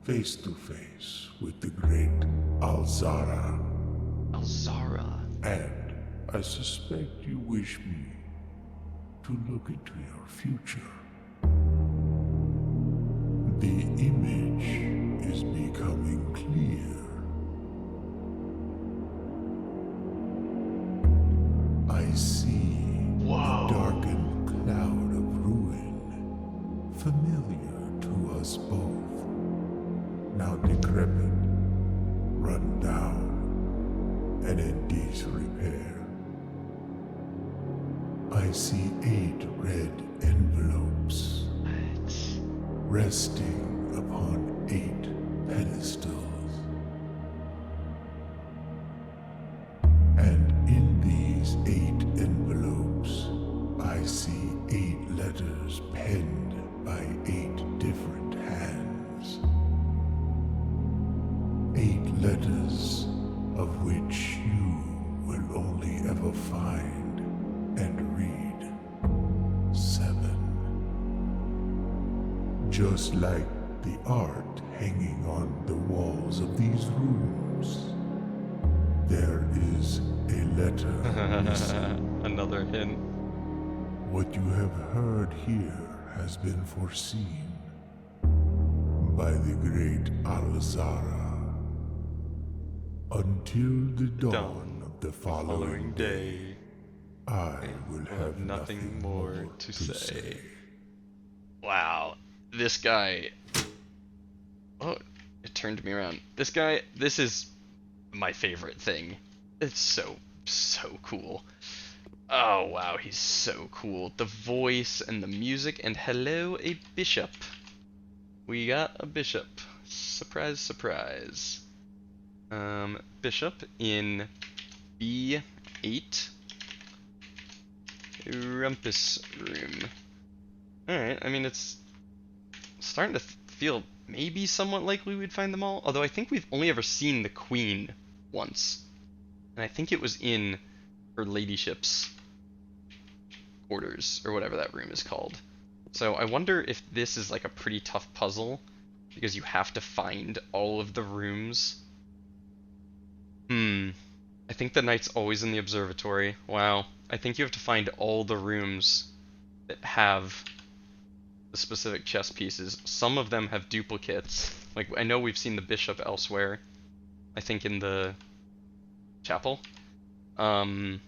[SPEAKER 2] face to face with the great Alzara.
[SPEAKER 1] Alzara.
[SPEAKER 2] And I suspect you wish me to look into your future. The image is becoming clear. I see a darkened cloud of ruin, familiar to us both, now decrepit, run down, and in disrepair. I see 8 red envelopes resting upon 8 pedestals. And in these 8 envelopes, I see 8 letters penned by 8 different hands. 8 letters of which you will only ever find and read 7. Just like the art hanging on the walls of these rooms, there is a letter missing.
[SPEAKER 1] Another hint.
[SPEAKER 2] What you have heard here has been foreseen by the great Alzara. Until the dawn of the following day, I will have nothing more to say.
[SPEAKER 1] Wow, this guy... Oh, it turned me around. This guy, this is my favorite thing. It's so cool. Oh, wow, he's so cool. The voice and the music, and hello, a bishop. We got a bishop. Surprise, surprise. Bishop in B8. Rumpus room. Alright, I mean, it's starting to feel maybe somewhat likely we'd find them all, although I think we've only ever seen the queen once. And I think it was in her ladyship's quarters, or whatever that room is called. So I wonder if this is like a pretty tough puzzle, because you have to find all of the rooms. I think the knight's always in the observatory. Wow. I think you have to find all the rooms that have the specific chess pieces. Some of them have duplicates. Like, I know we've seen the bishop elsewhere. I think in the chapel. But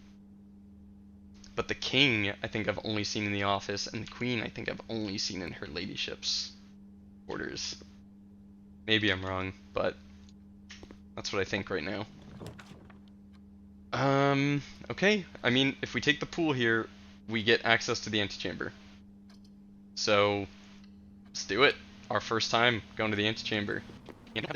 [SPEAKER 1] the king, I think I've only seen in the office, and the queen, I think I've only seen in her ladyship's quarters. Maybe I'm wrong, but that's what I think right now. Okay. I mean, if we take the pool here, we get access to the antechamber. So, let's do it. Our first time going to the antechamber. Okay,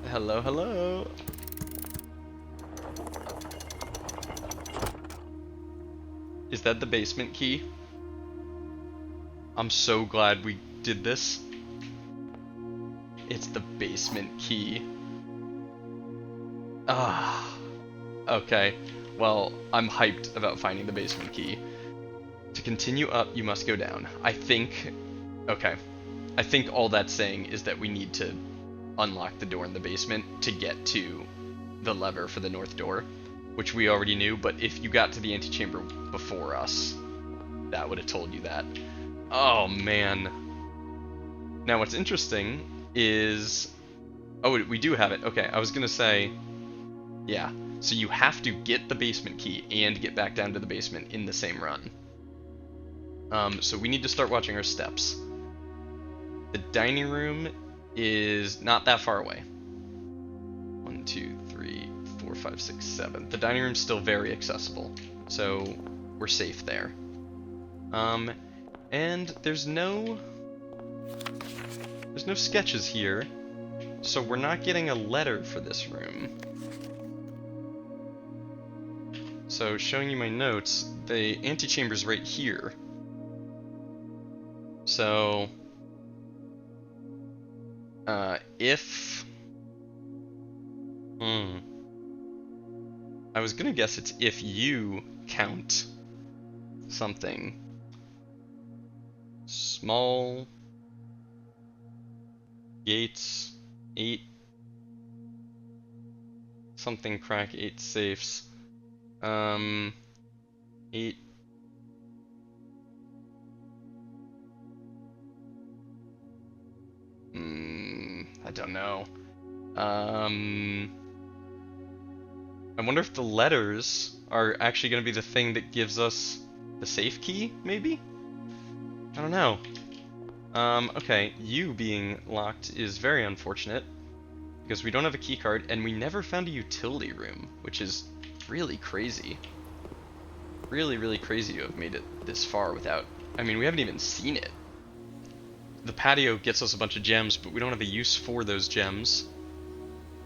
[SPEAKER 1] hello, hello. Is that the basement key? I'm so glad we did this. It's the basement key. Ah. Okay. Well, I'm hyped about finding the basement key. To continue up, you must go down. I think... Okay. I think all that's saying is that we need to unlock the door in the basement to get to the lever for the north door, which we already knew, but if you got to the antechamber before us, that would have told you that. Oh, man. Now, what's interesting is... Oh, we do have it. Okay, I was gonna say... Yeah, so you have to get the basement key and get back down to the basement in the same run. So we need to start watching our steps. The dining room is not that far away. 1, 2, 3, 4, 5, 6, 7. The dining room's still very accessible, so we're safe there. And there's no sketches here, so we're not getting a letter for this room. So, showing you my notes, the antechamber's right here. So, if... I was gonna guess it's if you count something. Small gates, 8 something crack, 8 safes. 8. I don't know. I wonder if the letters are actually going to be the thing that gives us the safe key, maybe? I don't know. Okay, you being locked is very unfortunate, because we don't have a key card, and we never found a utility room, which is really crazy. Really, really crazy to have made it this far without... I mean, we haven't even seen it. The patio gets us a bunch of gems, but we don't have a use for those gems.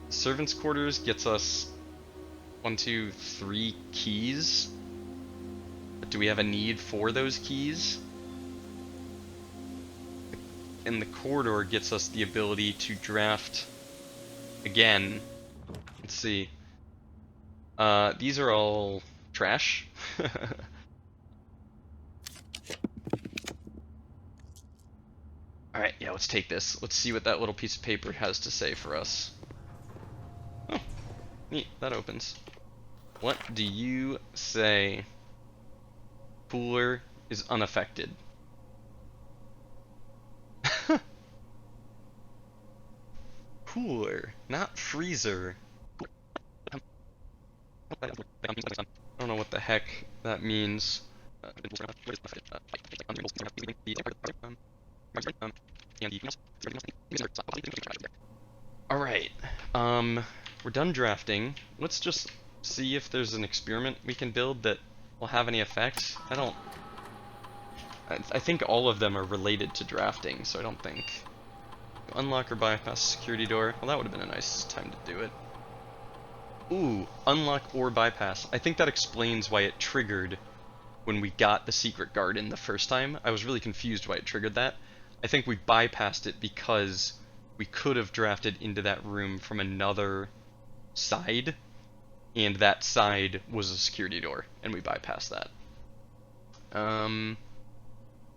[SPEAKER 1] Servants' quarters gets us 1, 2, 3 keys. But do we have a need for those keys? And the corridor gets us the ability to draft again. Let's see. These are all trash. Alright, yeah, let's take this. Let's see what that little piece of paper has to say for us. Oh, neat, that opens. What do you say? Cooler is unaffected. Cooler, not freezer. I don't know what the heck that means. Alright, we're done drafting. Let's just see if there's an experiment we can build that will have any effect. I think all of them are related to drafting, so I don't think... Unlock or bypass security door. Well, that would have been a nice time to do it. Ooh, unlock or bypass. I think that explains why it triggered when we got the secret garden the first time. I was really confused why it triggered that. I think we bypassed it because we could have drafted into that room from another side, and that side was a security door, and we bypassed that.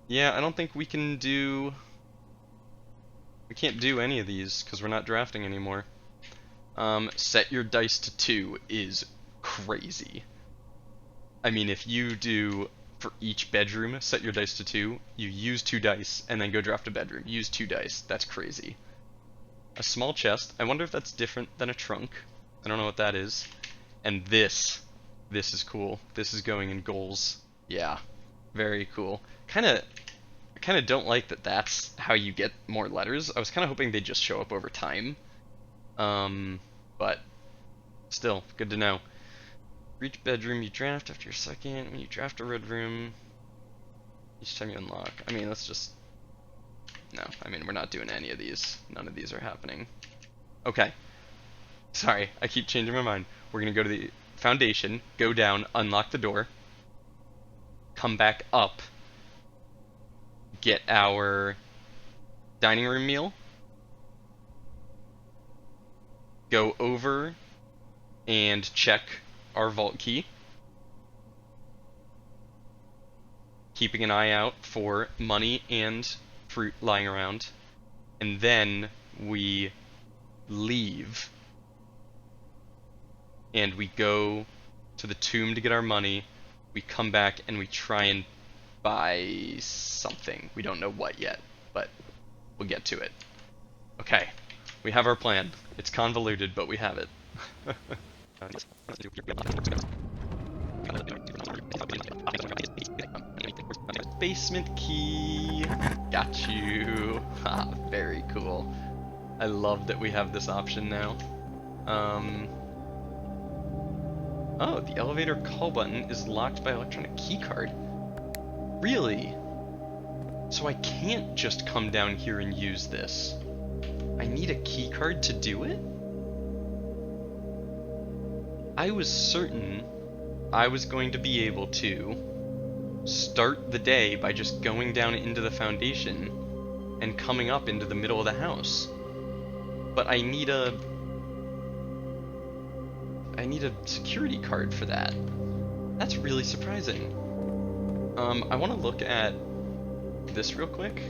[SPEAKER 1] Yeah, I don't think we can do... We can't do any of these because we're not drafting anymore. Set your dice to 2 is crazy. I mean, if you do, for each bedroom, set your dice to 2, you use 2 dice, and then go draft a bedroom. Use 2 dice. That's crazy. A small chest. I wonder if that's different than a trunk. I don't know what that is. And this is cool. This is going in goals. Yeah, very cool. I kind of don't like that that's how you get more letters. I was kind of hoping they'd just show up over time. But still, good to know. For each bedroom you draft after your second. When you draft a red room, each time you unlock. I mean, let's just... No, I mean, we're not doing any of these. None of these are happening. Okay. Sorry, I keep changing my mind. We're going to go to the foundation, go down, unlock the door, come back up, get our dining room meal, go over and check our vault key, keeping an eye out for money and fruit lying around, and then we leave and we go to the tomb to get our money. We come back and we try and buy something. We don't know what yet, but we'll get to it. Okay, we have our plan. It's convoluted, but we have it. basement key. Got you. Ha, very cool. I love that we have this option now. Oh, the elevator call button is locked by electronic keycard. Really? So I can't just come down here and use this. I need a keycard to do it? I was certain I was going to be able to start the day by just going down into the foundation and coming up into the middle of the house. But I need a security card for that. That's really surprising. I want to look at this real quick.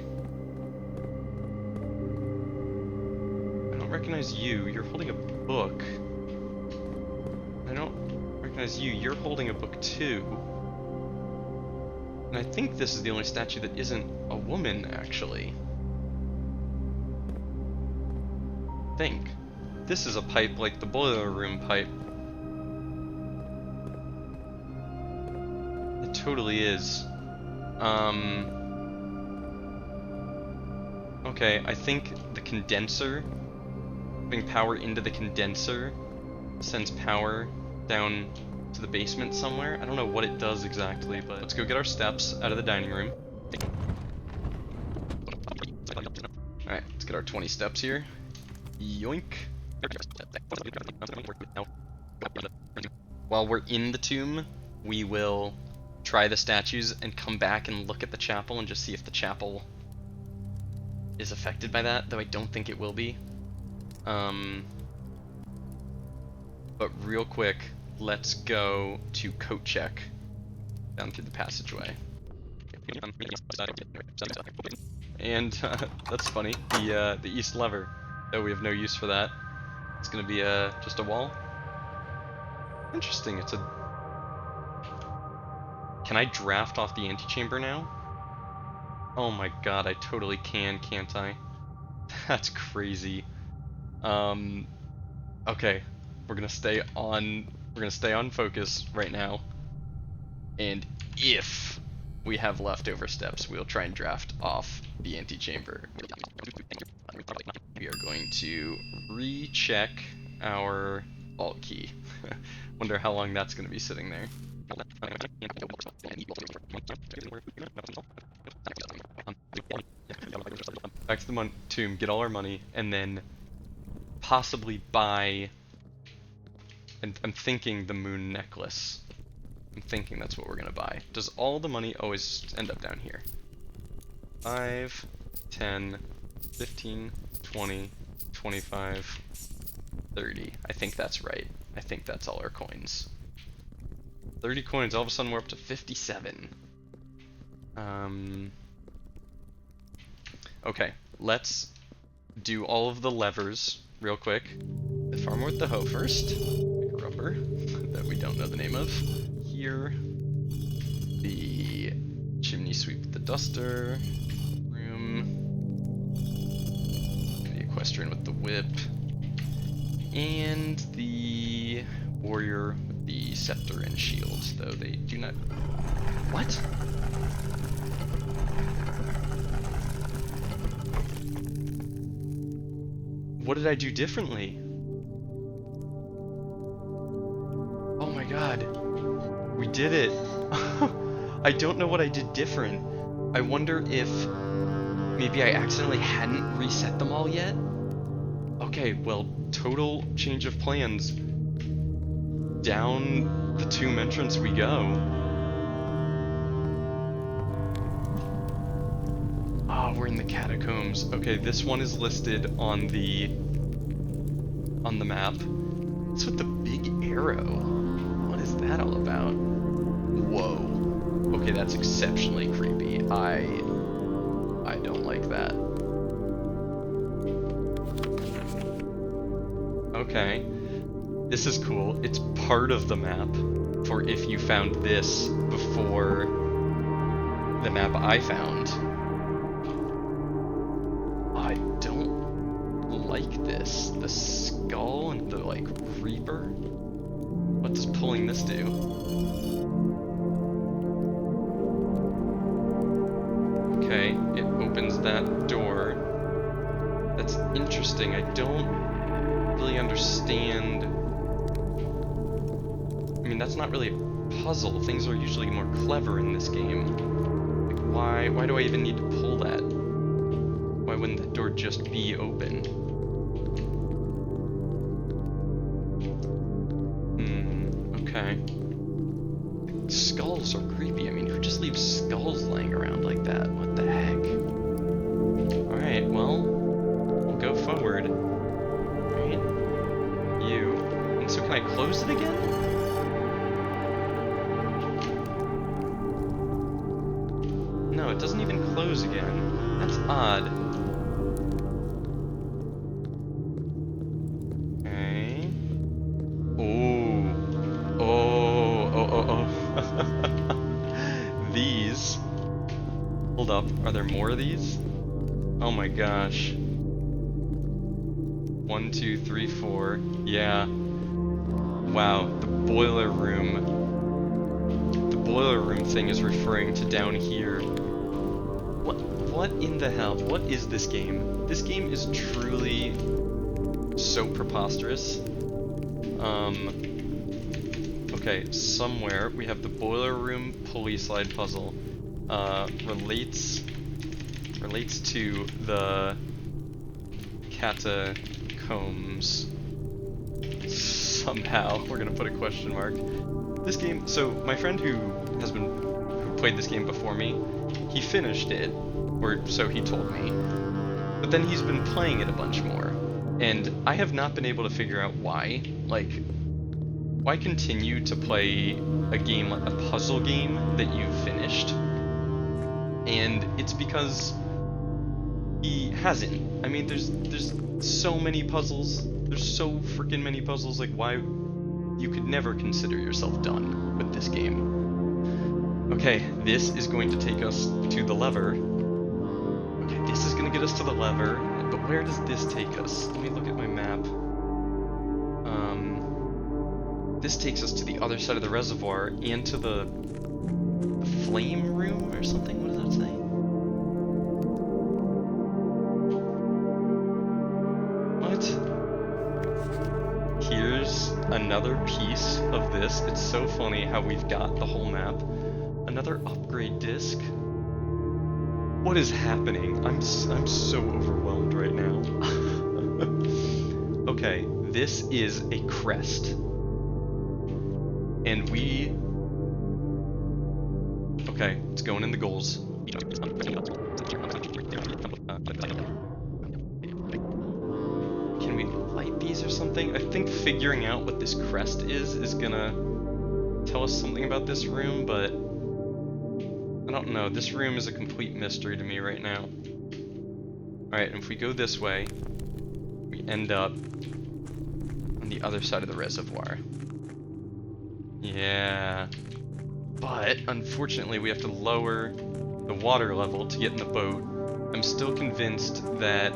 [SPEAKER 1] I don't recognize you. You're holding a book. I don't recognize you. You're holding a book too. And I think this is the only statue that isn't a woman, actually. Think. This is a pipe like the boiler room pipe. It totally is. Okay, I think the condenser, putting power into the condenser, sends power down to the basement somewhere. I don't know what it does exactly, but let's go get our steps out of the dining room. Alright, let's get our 20 steps here. Yoink. While we're in the tomb, we will try the statues and come back and look at the chapel and just see if the chapel is affected by that, though I don't think it will be. But real quick, let's go to coat check down through the passageway. And that's funny. The east lever, though we have no use for that. It's gonna be just a wall. Interesting. It's a. Can I draft off the antechamber now? Oh my god, I totally can, can't I? That's crazy. Okay, we're gonna stay on focus right now. And if we have leftover steps, we'll try and draft off the antechamber. We are going to recheck our alt key. Wonder how long that's gonna be sitting there. Back to the tomb, get all our money, and then possibly buy. And I'm thinking the moon necklace. I'm thinking that's what we're gonna buy. Does all the money always end up down here? 5, 10, 15, 20, 25, 30. I think that's right. I think that's all our coins. 30 coins, all of a sudden we're up to 57. Okay, let's do all of the levers real quick. The farmer with the hoe first. Pick a rubber that we don't know the name of. Here. The chimney sweep with the duster. Room. The equestrian with the whip. And the warrior with the scepter and shield, though they do not. What? What did I do differently? Oh my god. We did it. I don't know what I did different. I wonder if maybe I accidentally hadn't reset them all yet? Okay, well, total change of plans. Down the tomb entrance we go. Ah, we're in the catacombs. Okay, this one is listed on the map. What's with the big arrow? What is that all about? Whoa. Okay, that's exceptionally creepy. I don't like that. Okay. This is cool. It's part of the map for if you found this before the map I found. I don't like this. The skull and the, like, reaper? What does pulling this do? that door. That's interesting. I don't really understand. I mean, that's not really a puzzle. Things are usually more clever in this game. Like, why do I even need to pull that? Why wouldn't that door just be open? Okay. Skulls are creepy. I mean, who just leaves skulls laying around like that? What the heck? Alright, well, we'll go forward. Alright. You. And so can I close it again? No, it doesn't even close again. That's odd. Okay. Oh. These. Hold up. Are there more of these? Oh my gosh. 1, 2, 3, 4. Yeah. Wow. The boiler room. The boiler room thing is referring to down here. What in the hell? What is this game? This game is truly so preposterous. Okay, somewhere we have the boiler room pulley slide puzzle. Relates to the catacombs. Somehow, we're gonna put a question mark. This game, so my friend who played this game before me, he finished it, or so he told me. But then he's been playing it a bunch more, and I have not been able to figure out why. Like, why continue to play a game, a puzzle game that you've finished? And it's because he hasn't. I mean, there's so many puzzles. There's so freaking many puzzles. Like, why? You could never consider yourself done with this game. Okay, this is going to take us to the lever. Okay, this is going to get us to the lever. But where does this take us? Let me look at my map. This takes us to the other side of the reservoir and to the flame room or something? What does that say? What? Here's another piece of this. It's so funny how we've got the whole map. Another upgrade disc. What is happening? I'm so overwhelmed right now. Okay, this is a crest. And we... Okay, it's going in the goals. Can we light these or something? I think figuring out what this crest is gonna tell us something about this room, but I don't know. This room is a complete mystery to me right now. Alright, and if we go this way, we end up on the other side of the reservoir. Yeah. But, unfortunately, we have to lower the water level to get in the boat. I'm still convinced that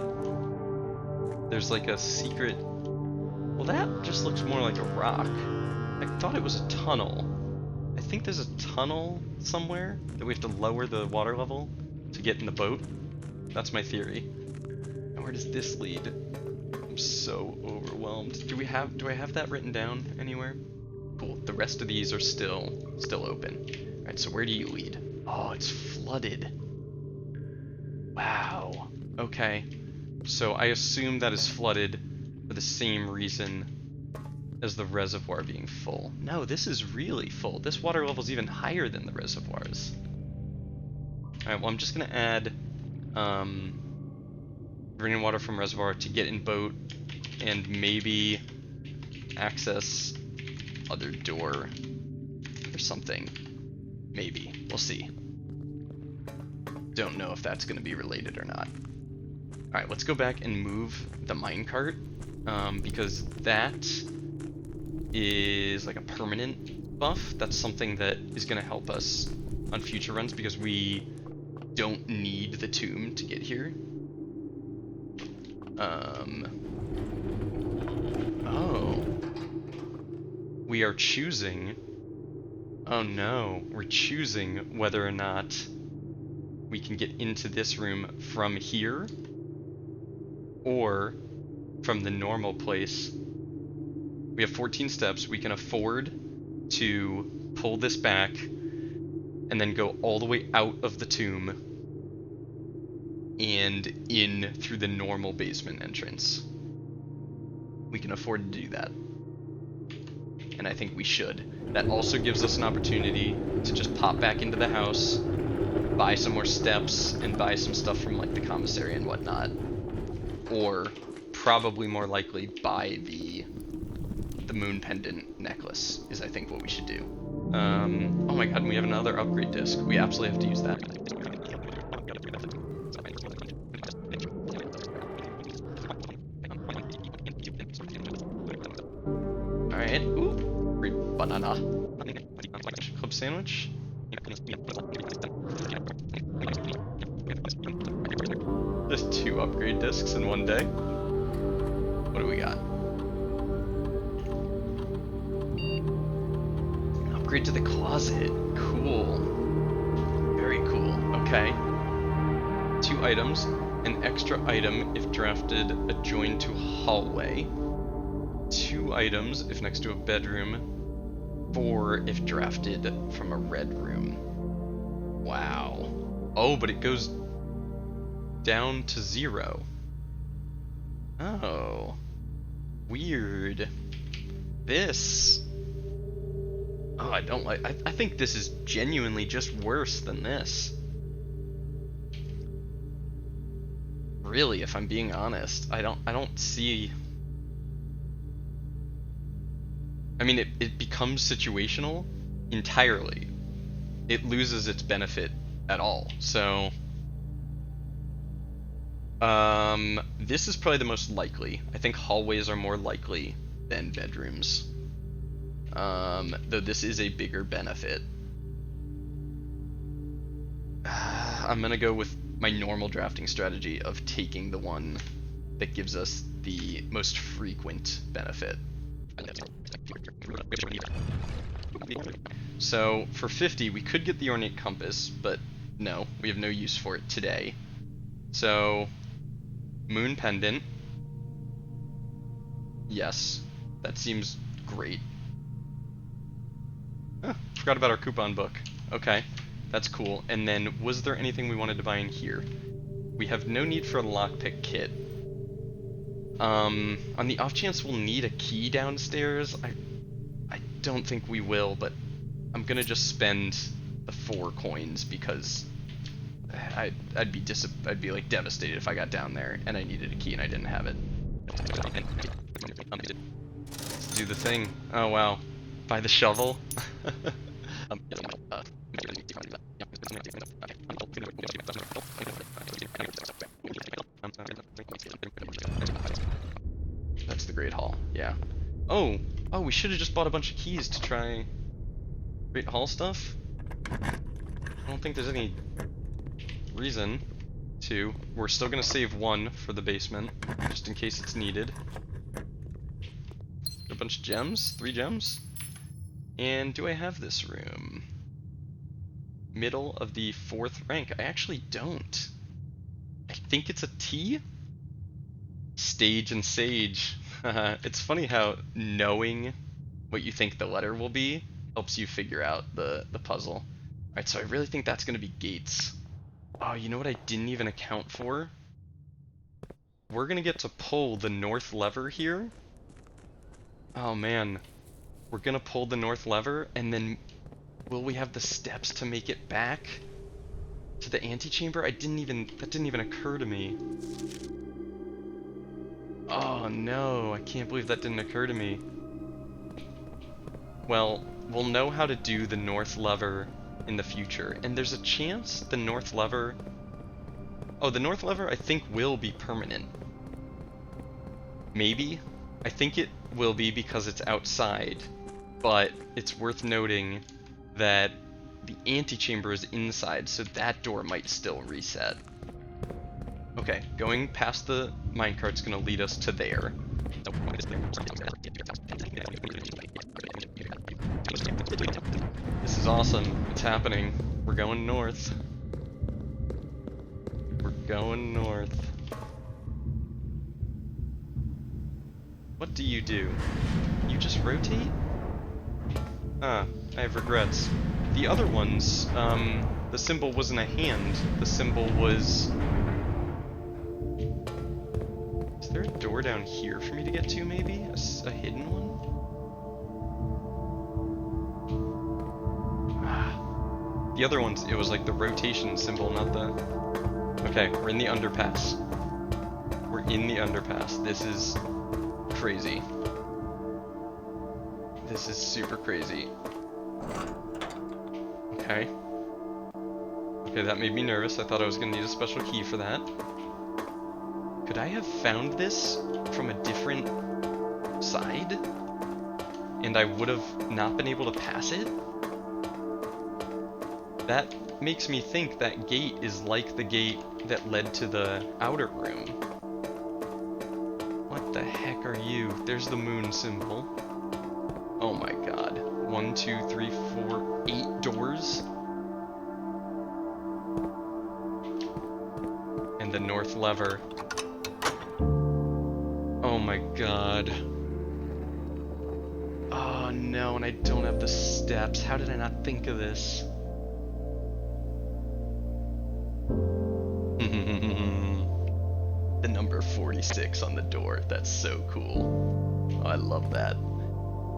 [SPEAKER 1] there's like a secret... Well, that just looks more like a rock. I thought it was a tunnel. I think there's a tunnel somewhere that we have to lower the water level to get in the boat. That's my theory. And where does this lead? I'm so overwhelmed. Do I have that written down anywhere? Cool. The rest of these are still open. Alright, so where do you lead? Oh, it's flooded. Wow. Okay. So I assume that is flooded for the same reason as the reservoir being full. No, this is really full. This water level is even higher than the reservoirs. Alright, well I'm just gonna add draining water from reservoir to get in boat and maybe access other door or something. Maybe. We'll see. Don't know if that's gonna be related or not. Alright, let's go back and move the minecart, because that is like a permanent buff. That's something that is going to help us on future runs because we don't need the tomb to get here. Oh. We are choosing... Oh no, we're choosing whether or not we can get into this room from here or from the normal place. We have 14 steps. We can afford to pull this back and then go all the way out of the tomb and in through the normal basement entrance. We can afford to do that. And I think we should. That also gives us an opportunity to just pop back into the house, buy some more steps, and buy some stuff from like the commissary and whatnot. Or, probably more likely, buy the moon pendant necklace is I think what we should do. Oh my god, and we have another upgrade disc. We absolutely have to use that. Alright, ooh, great banana. Club sandwich. There's 2 upgrade discs in one day. What do we got? Upgrade to the closet. Cool. Very cool. Okay. 2 items. An extra item if drafted adjoined to a hallway. 2 items if next to a bedroom. 4 if drafted from a red room. Wow. Oh, but it goes down to 0. Oh. Weird. This. Oh, I don't like. I think this is genuinely just worse than this. Really, if I'm being honest, I don't see. I mean, it becomes situational entirely. It loses its benefit at all. So, this is probably the most likely. I think hallways are more likely than bedrooms. Though this is a bigger benefit. I'm gonna go with my normal drafting strategy of taking the one that gives us the most frequent benefit. So for 50 we could get the ornate compass, but no, we have no use for it today. So moon pendant, yes, that seems great. Forgot about our coupon book. Okay, that's cool. And then, was there anything we wanted to buy in here? We have no need for a lockpick kit. On the off chance we'll need a key downstairs, I don't think we will, but I'm gonna just spend the 4 coins because I'd be like devastated if I got down there and I needed a key and I didn't have it. Let's do the thing. Oh wow. Buy the shovel. That's the Great Hall, yeah. Oh, we should have just bought a bunch of keys to try Great Hall stuff. I don't think there's any reason to. We're still gonna save 1 for the basement, just in case it's needed. A bunch of gems, 3 gems. And do I have this room? Middle of the 4th rank. I actually don't. I think it's a T? Stage and Sage. It's funny how knowing what you think the letter will be helps you figure out the puzzle. Alright, so I really think that's going to be gates. Oh, you know what I didn't even account for? We're going to get to pull the north lever here. Oh man. We're gonna pull the north lever, and then will we have the steps to make it back to the antechamber? That didn't even occur to me. Oh no, I can't believe that didn't occur to me. Well, we'll know how to do the north lever in the future, and there's a chance the north lever... Oh, the north lever I think will be permanent. Maybe? I think it will be because it's outside. But it's worth noting that the antechamber is inside, so that door might still reset. Okay, going past the minecart's gonna lead us to there. This is awesome. It's happening. We're going north. going north. What do you do? You just rotate? Ah, I have regrets. The other ones, the symbol wasn't a hand. The symbol was... Is there a door down here for me to get to, maybe? A hidden one? Ah. The other ones, it was like the rotation symbol, not the... Okay, we're in the underpass. We're in the underpass. This is crazy. This is super crazy. Okay. Okay, that made me nervous. I thought I was gonna need a special key for that. Could I have found this from a different side? And I would have not been able to pass it? That makes me think that gate is like the gate that led to the outer room. What the heck are you? There's the moon symbol. Oh my god. 1, 2, 3, 4, 8 doors? And the north lever. Oh my god. Oh no, and I don't have the steps. How did I not think of this? The number 46 on the door. That's so cool. Oh, I love that.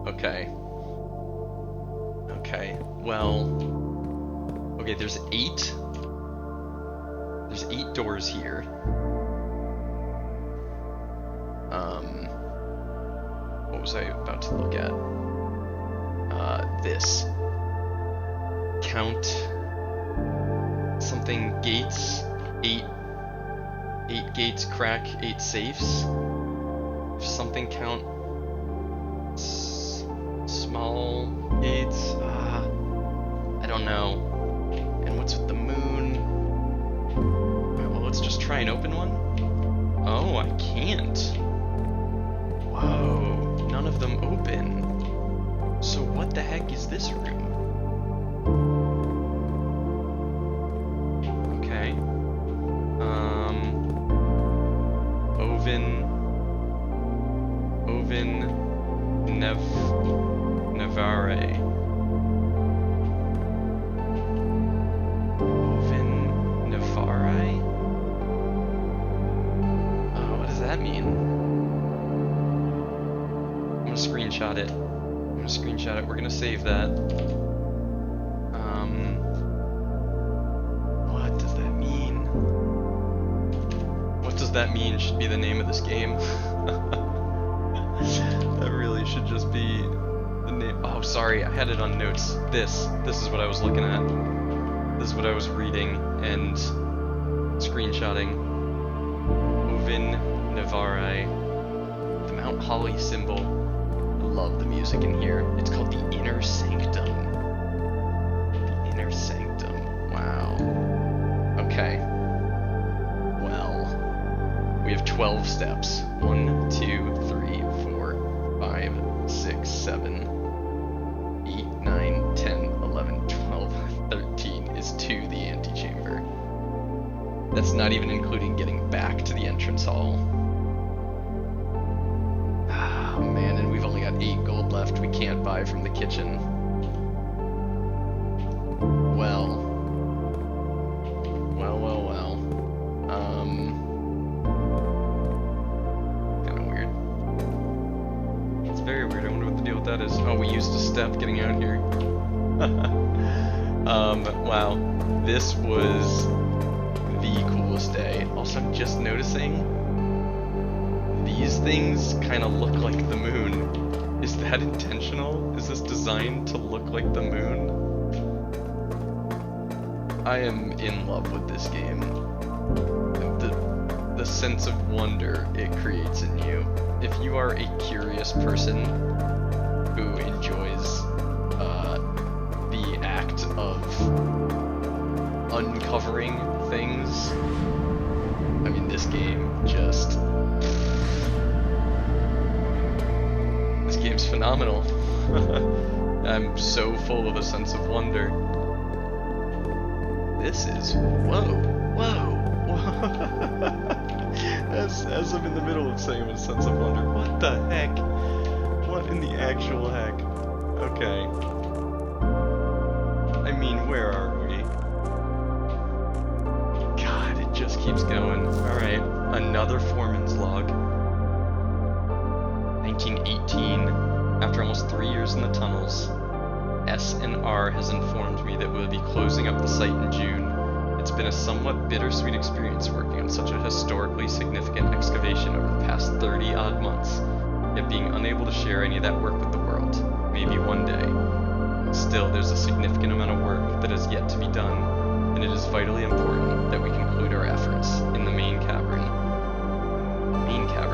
[SPEAKER 1] Okay. Okay, well... Okay, there's 8. There's 8 doors here. What was I about to look at? This. Count... something gates. 8 gates crack 8 safes. Something count... small gates. I don't know. And what's with the moon? Alright, well, let's just try and open one. Oh, I can't. Whoa, none of them open. So what the heck is this room? Okay. Nevare. Nevare? What does that mean? I'm gonna screenshot it. We're gonna save that. What does that mean? What does that mean should be the name of this game. That really should just be the name. Oh, sorry, I had it on notes. This is what I was looking at. This is what I was reading and screenshotting. Uvin Nevare. The Mount Holly symbol. I love the music in here. It's called the Inner Sanctum. The Inner Sanctum. Wow. Okay. Well, we have 12 steps. 1, 2, 3, 4, 5, 6, 7, 8, 9, 10, 11, 12, 13 is to the antechamber. That's not even including getting back to the entrance hall. Oh man, and we've only got 8 gold left we can't buy from the kitchen. Well. Kinda weird. It's very weird. I wonder what the deal with that is. Oh, we used a step getting out here. Wow. This was the coolest day. Also, I'm just noticing these things kind of look like the moon. Is that intentional? Is this designed to look like the moon? I am in love with this game. The sense of wonder it creates in you. If you are a curious person who enjoys the act of uncovering things, I mean, this game just... This game's phenomenal. I'm so full of a sense of wonder. This is... Whoa. As I'm in the middle of saying with a sense of wonder, what the heck? What in the actual heck? Okay. I mean, where are we? God, it just keeps going. Alright, another foreman's log. 1918. After almost 3 years in the tunnels, S&R has informed me that we'll be closing up the site in June. It's been a somewhat bittersweet experience working on such a historically significant excavation over the past 30-odd months, yet being unable to share any of that work with the world. Maybe one day. Still, there's a significant amount of work that has yet to be done, and it is vitally important that we conclude our efforts in the main cavern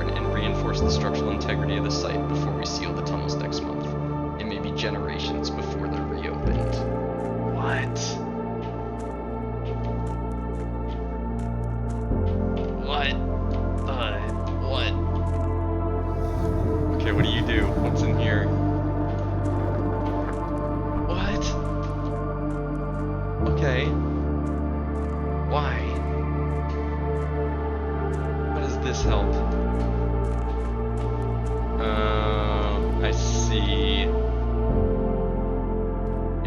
[SPEAKER 1] and reinforce the structural integrity of the site before we seal the tunnels next month. It may be generations before they're reopened. What? What? Okay, what do you do? What's in here? What? Okay. Why? How does this help? I see.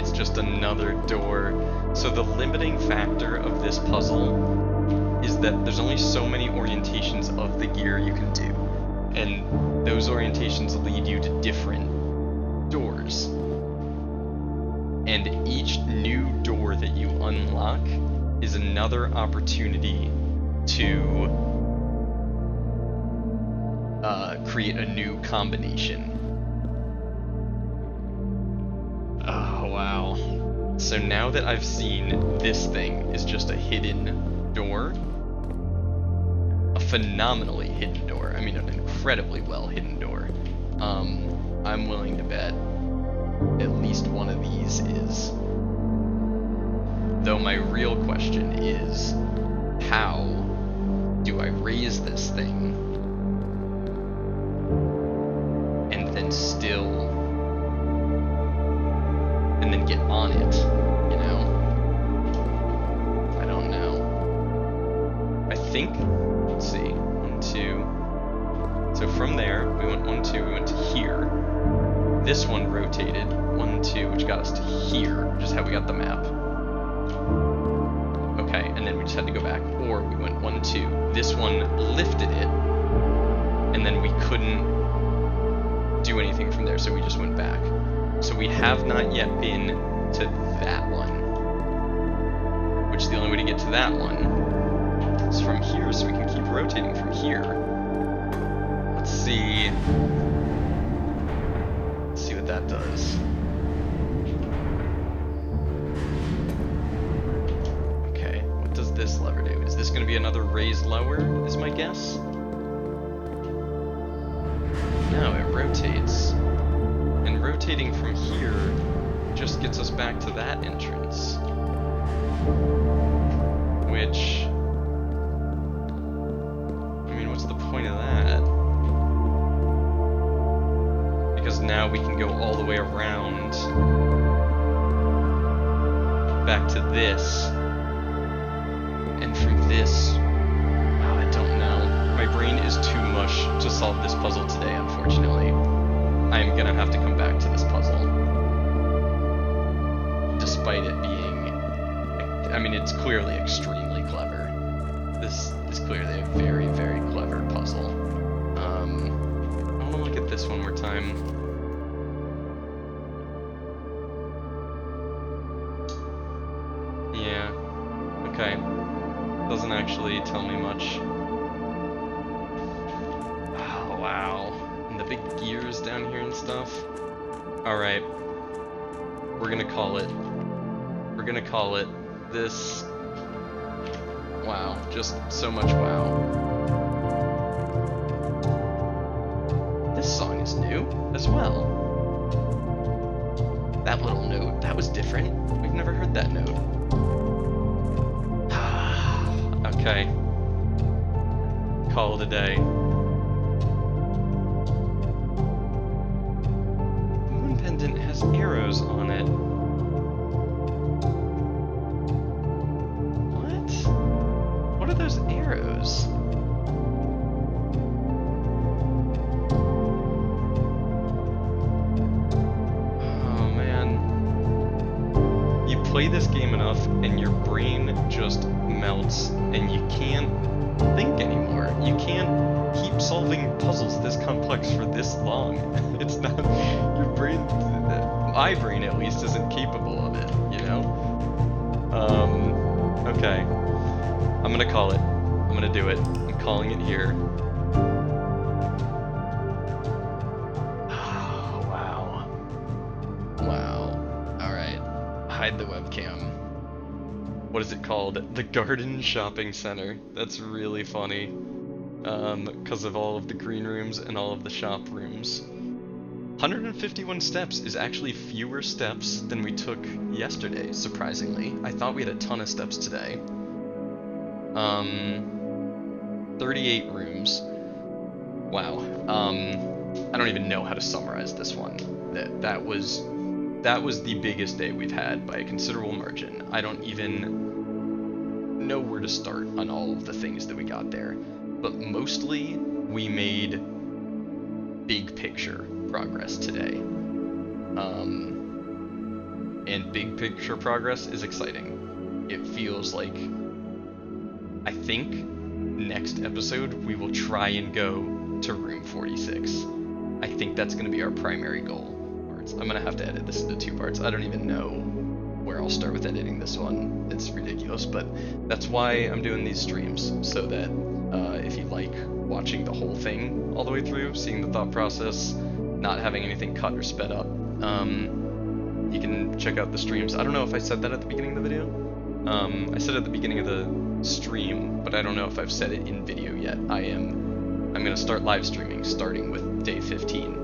[SPEAKER 1] It's just another door. So the limiting factor of this puzzle is that there's only so many orientations of the gear you can do. And those orientations lead you to different doors. And each new door that you unlock is another opportunity to create a new combination. Oh, wow. So now that I've seen this thing is just a hidden door, a phenomenally hidden door, I mean an incredibly well hidden door, I'm willing to bet at least one of these is. Though my real question is, how do I raise this thing and then get on it, you know? I don't know. I think, let's see, 1, 2. So from there, we went 1, 2, we went to here. This one rotated, 1, 2, which got us to here, which is how we got the map. Okay, and then we just had to go back. Or we went 1, 2. This one lifted it, and then we couldn't do anything from there, so we just went back. So we have not yet been to that one, which the only way to get to that one is from here, so we can keep rotating from here. Let's see what that does. Okay, what does this lever do? Is this going to be another raise lower, is my guess? No, it rotates. And rotating from here just gets us back to that entrance. Which, I mean, what's the point of that? Because now we can go all the way around back to this. And from this, oh, I don't know. My brain is too mush to solve this puzzle today, unfortunately. I'm gonna have to come back to this puzzle. Despite it being, I mean, it's clearly extremely clever. This is clearly a very, very clever puzzle. I wanna look at this one more time. Yeah, okay. Doesn't actually tell me much. Oh, wow. And the big gears down here and stuff. Alright. We're gonna call it. We're gonna call it this. Wow. Just so much wow. This song is new as well. That little note, that was different. We've never heard that note. Okay. Call it a day. The moon pendant has arrows on it. What? What are those goes. Oh man. You play this game enough and your brain just melts and you can't think anymore. You can't keep solving puzzles this complex for this long. It's not, your brain, my brain at least, isn't capable of it, you know? Okay. I'm gonna call it. I'm gonna do it. I'm calling it here. Oh, wow. Wow. Alright. Hide the webcam. What is it called? The Garden Shopping Center. That's really funny. Because of all of the green rooms and all of the shop rooms. 151 steps is actually fewer steps than we took yesterday, surprisingly. I thought we had a ton of steps today. 38 rooms. Wow. I don't even know how to summarize this one. That was the biggest day we've had by a considerable margin. I don't even know where to start on all of the things that we got there. But mostly, we made big picture progress today. And big picture progress is exciting. It feels like, I think, next episode we will try and go to room 46. I think that's going to be our primary goal. I'm going to have to edit this into 2 parts. I don't even know where I'll start with editing this one. It's ridiculous, but that's why I'm doing these streams, so that if you like watching the whole thing all the way through, seeing the thought process, not having anything cut or sped up, you can check out the streams. I don't know if I said that at the beginning of the video. I said it at the beginning of the stream, but I don't know if I've said it in video yet. I'm going to start live streaming starting with day 15.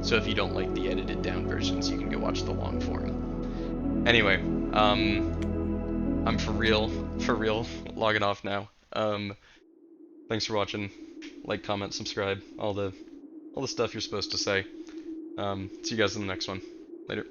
[SPEAKER 1] So if you don't like the edited down versions, you can go watch the long form. Anyway, I'm for real logging off now. Thanks for watching. Like, comment, subscribe, all the stuff you're supposed to say. See you guys in the next one. Later.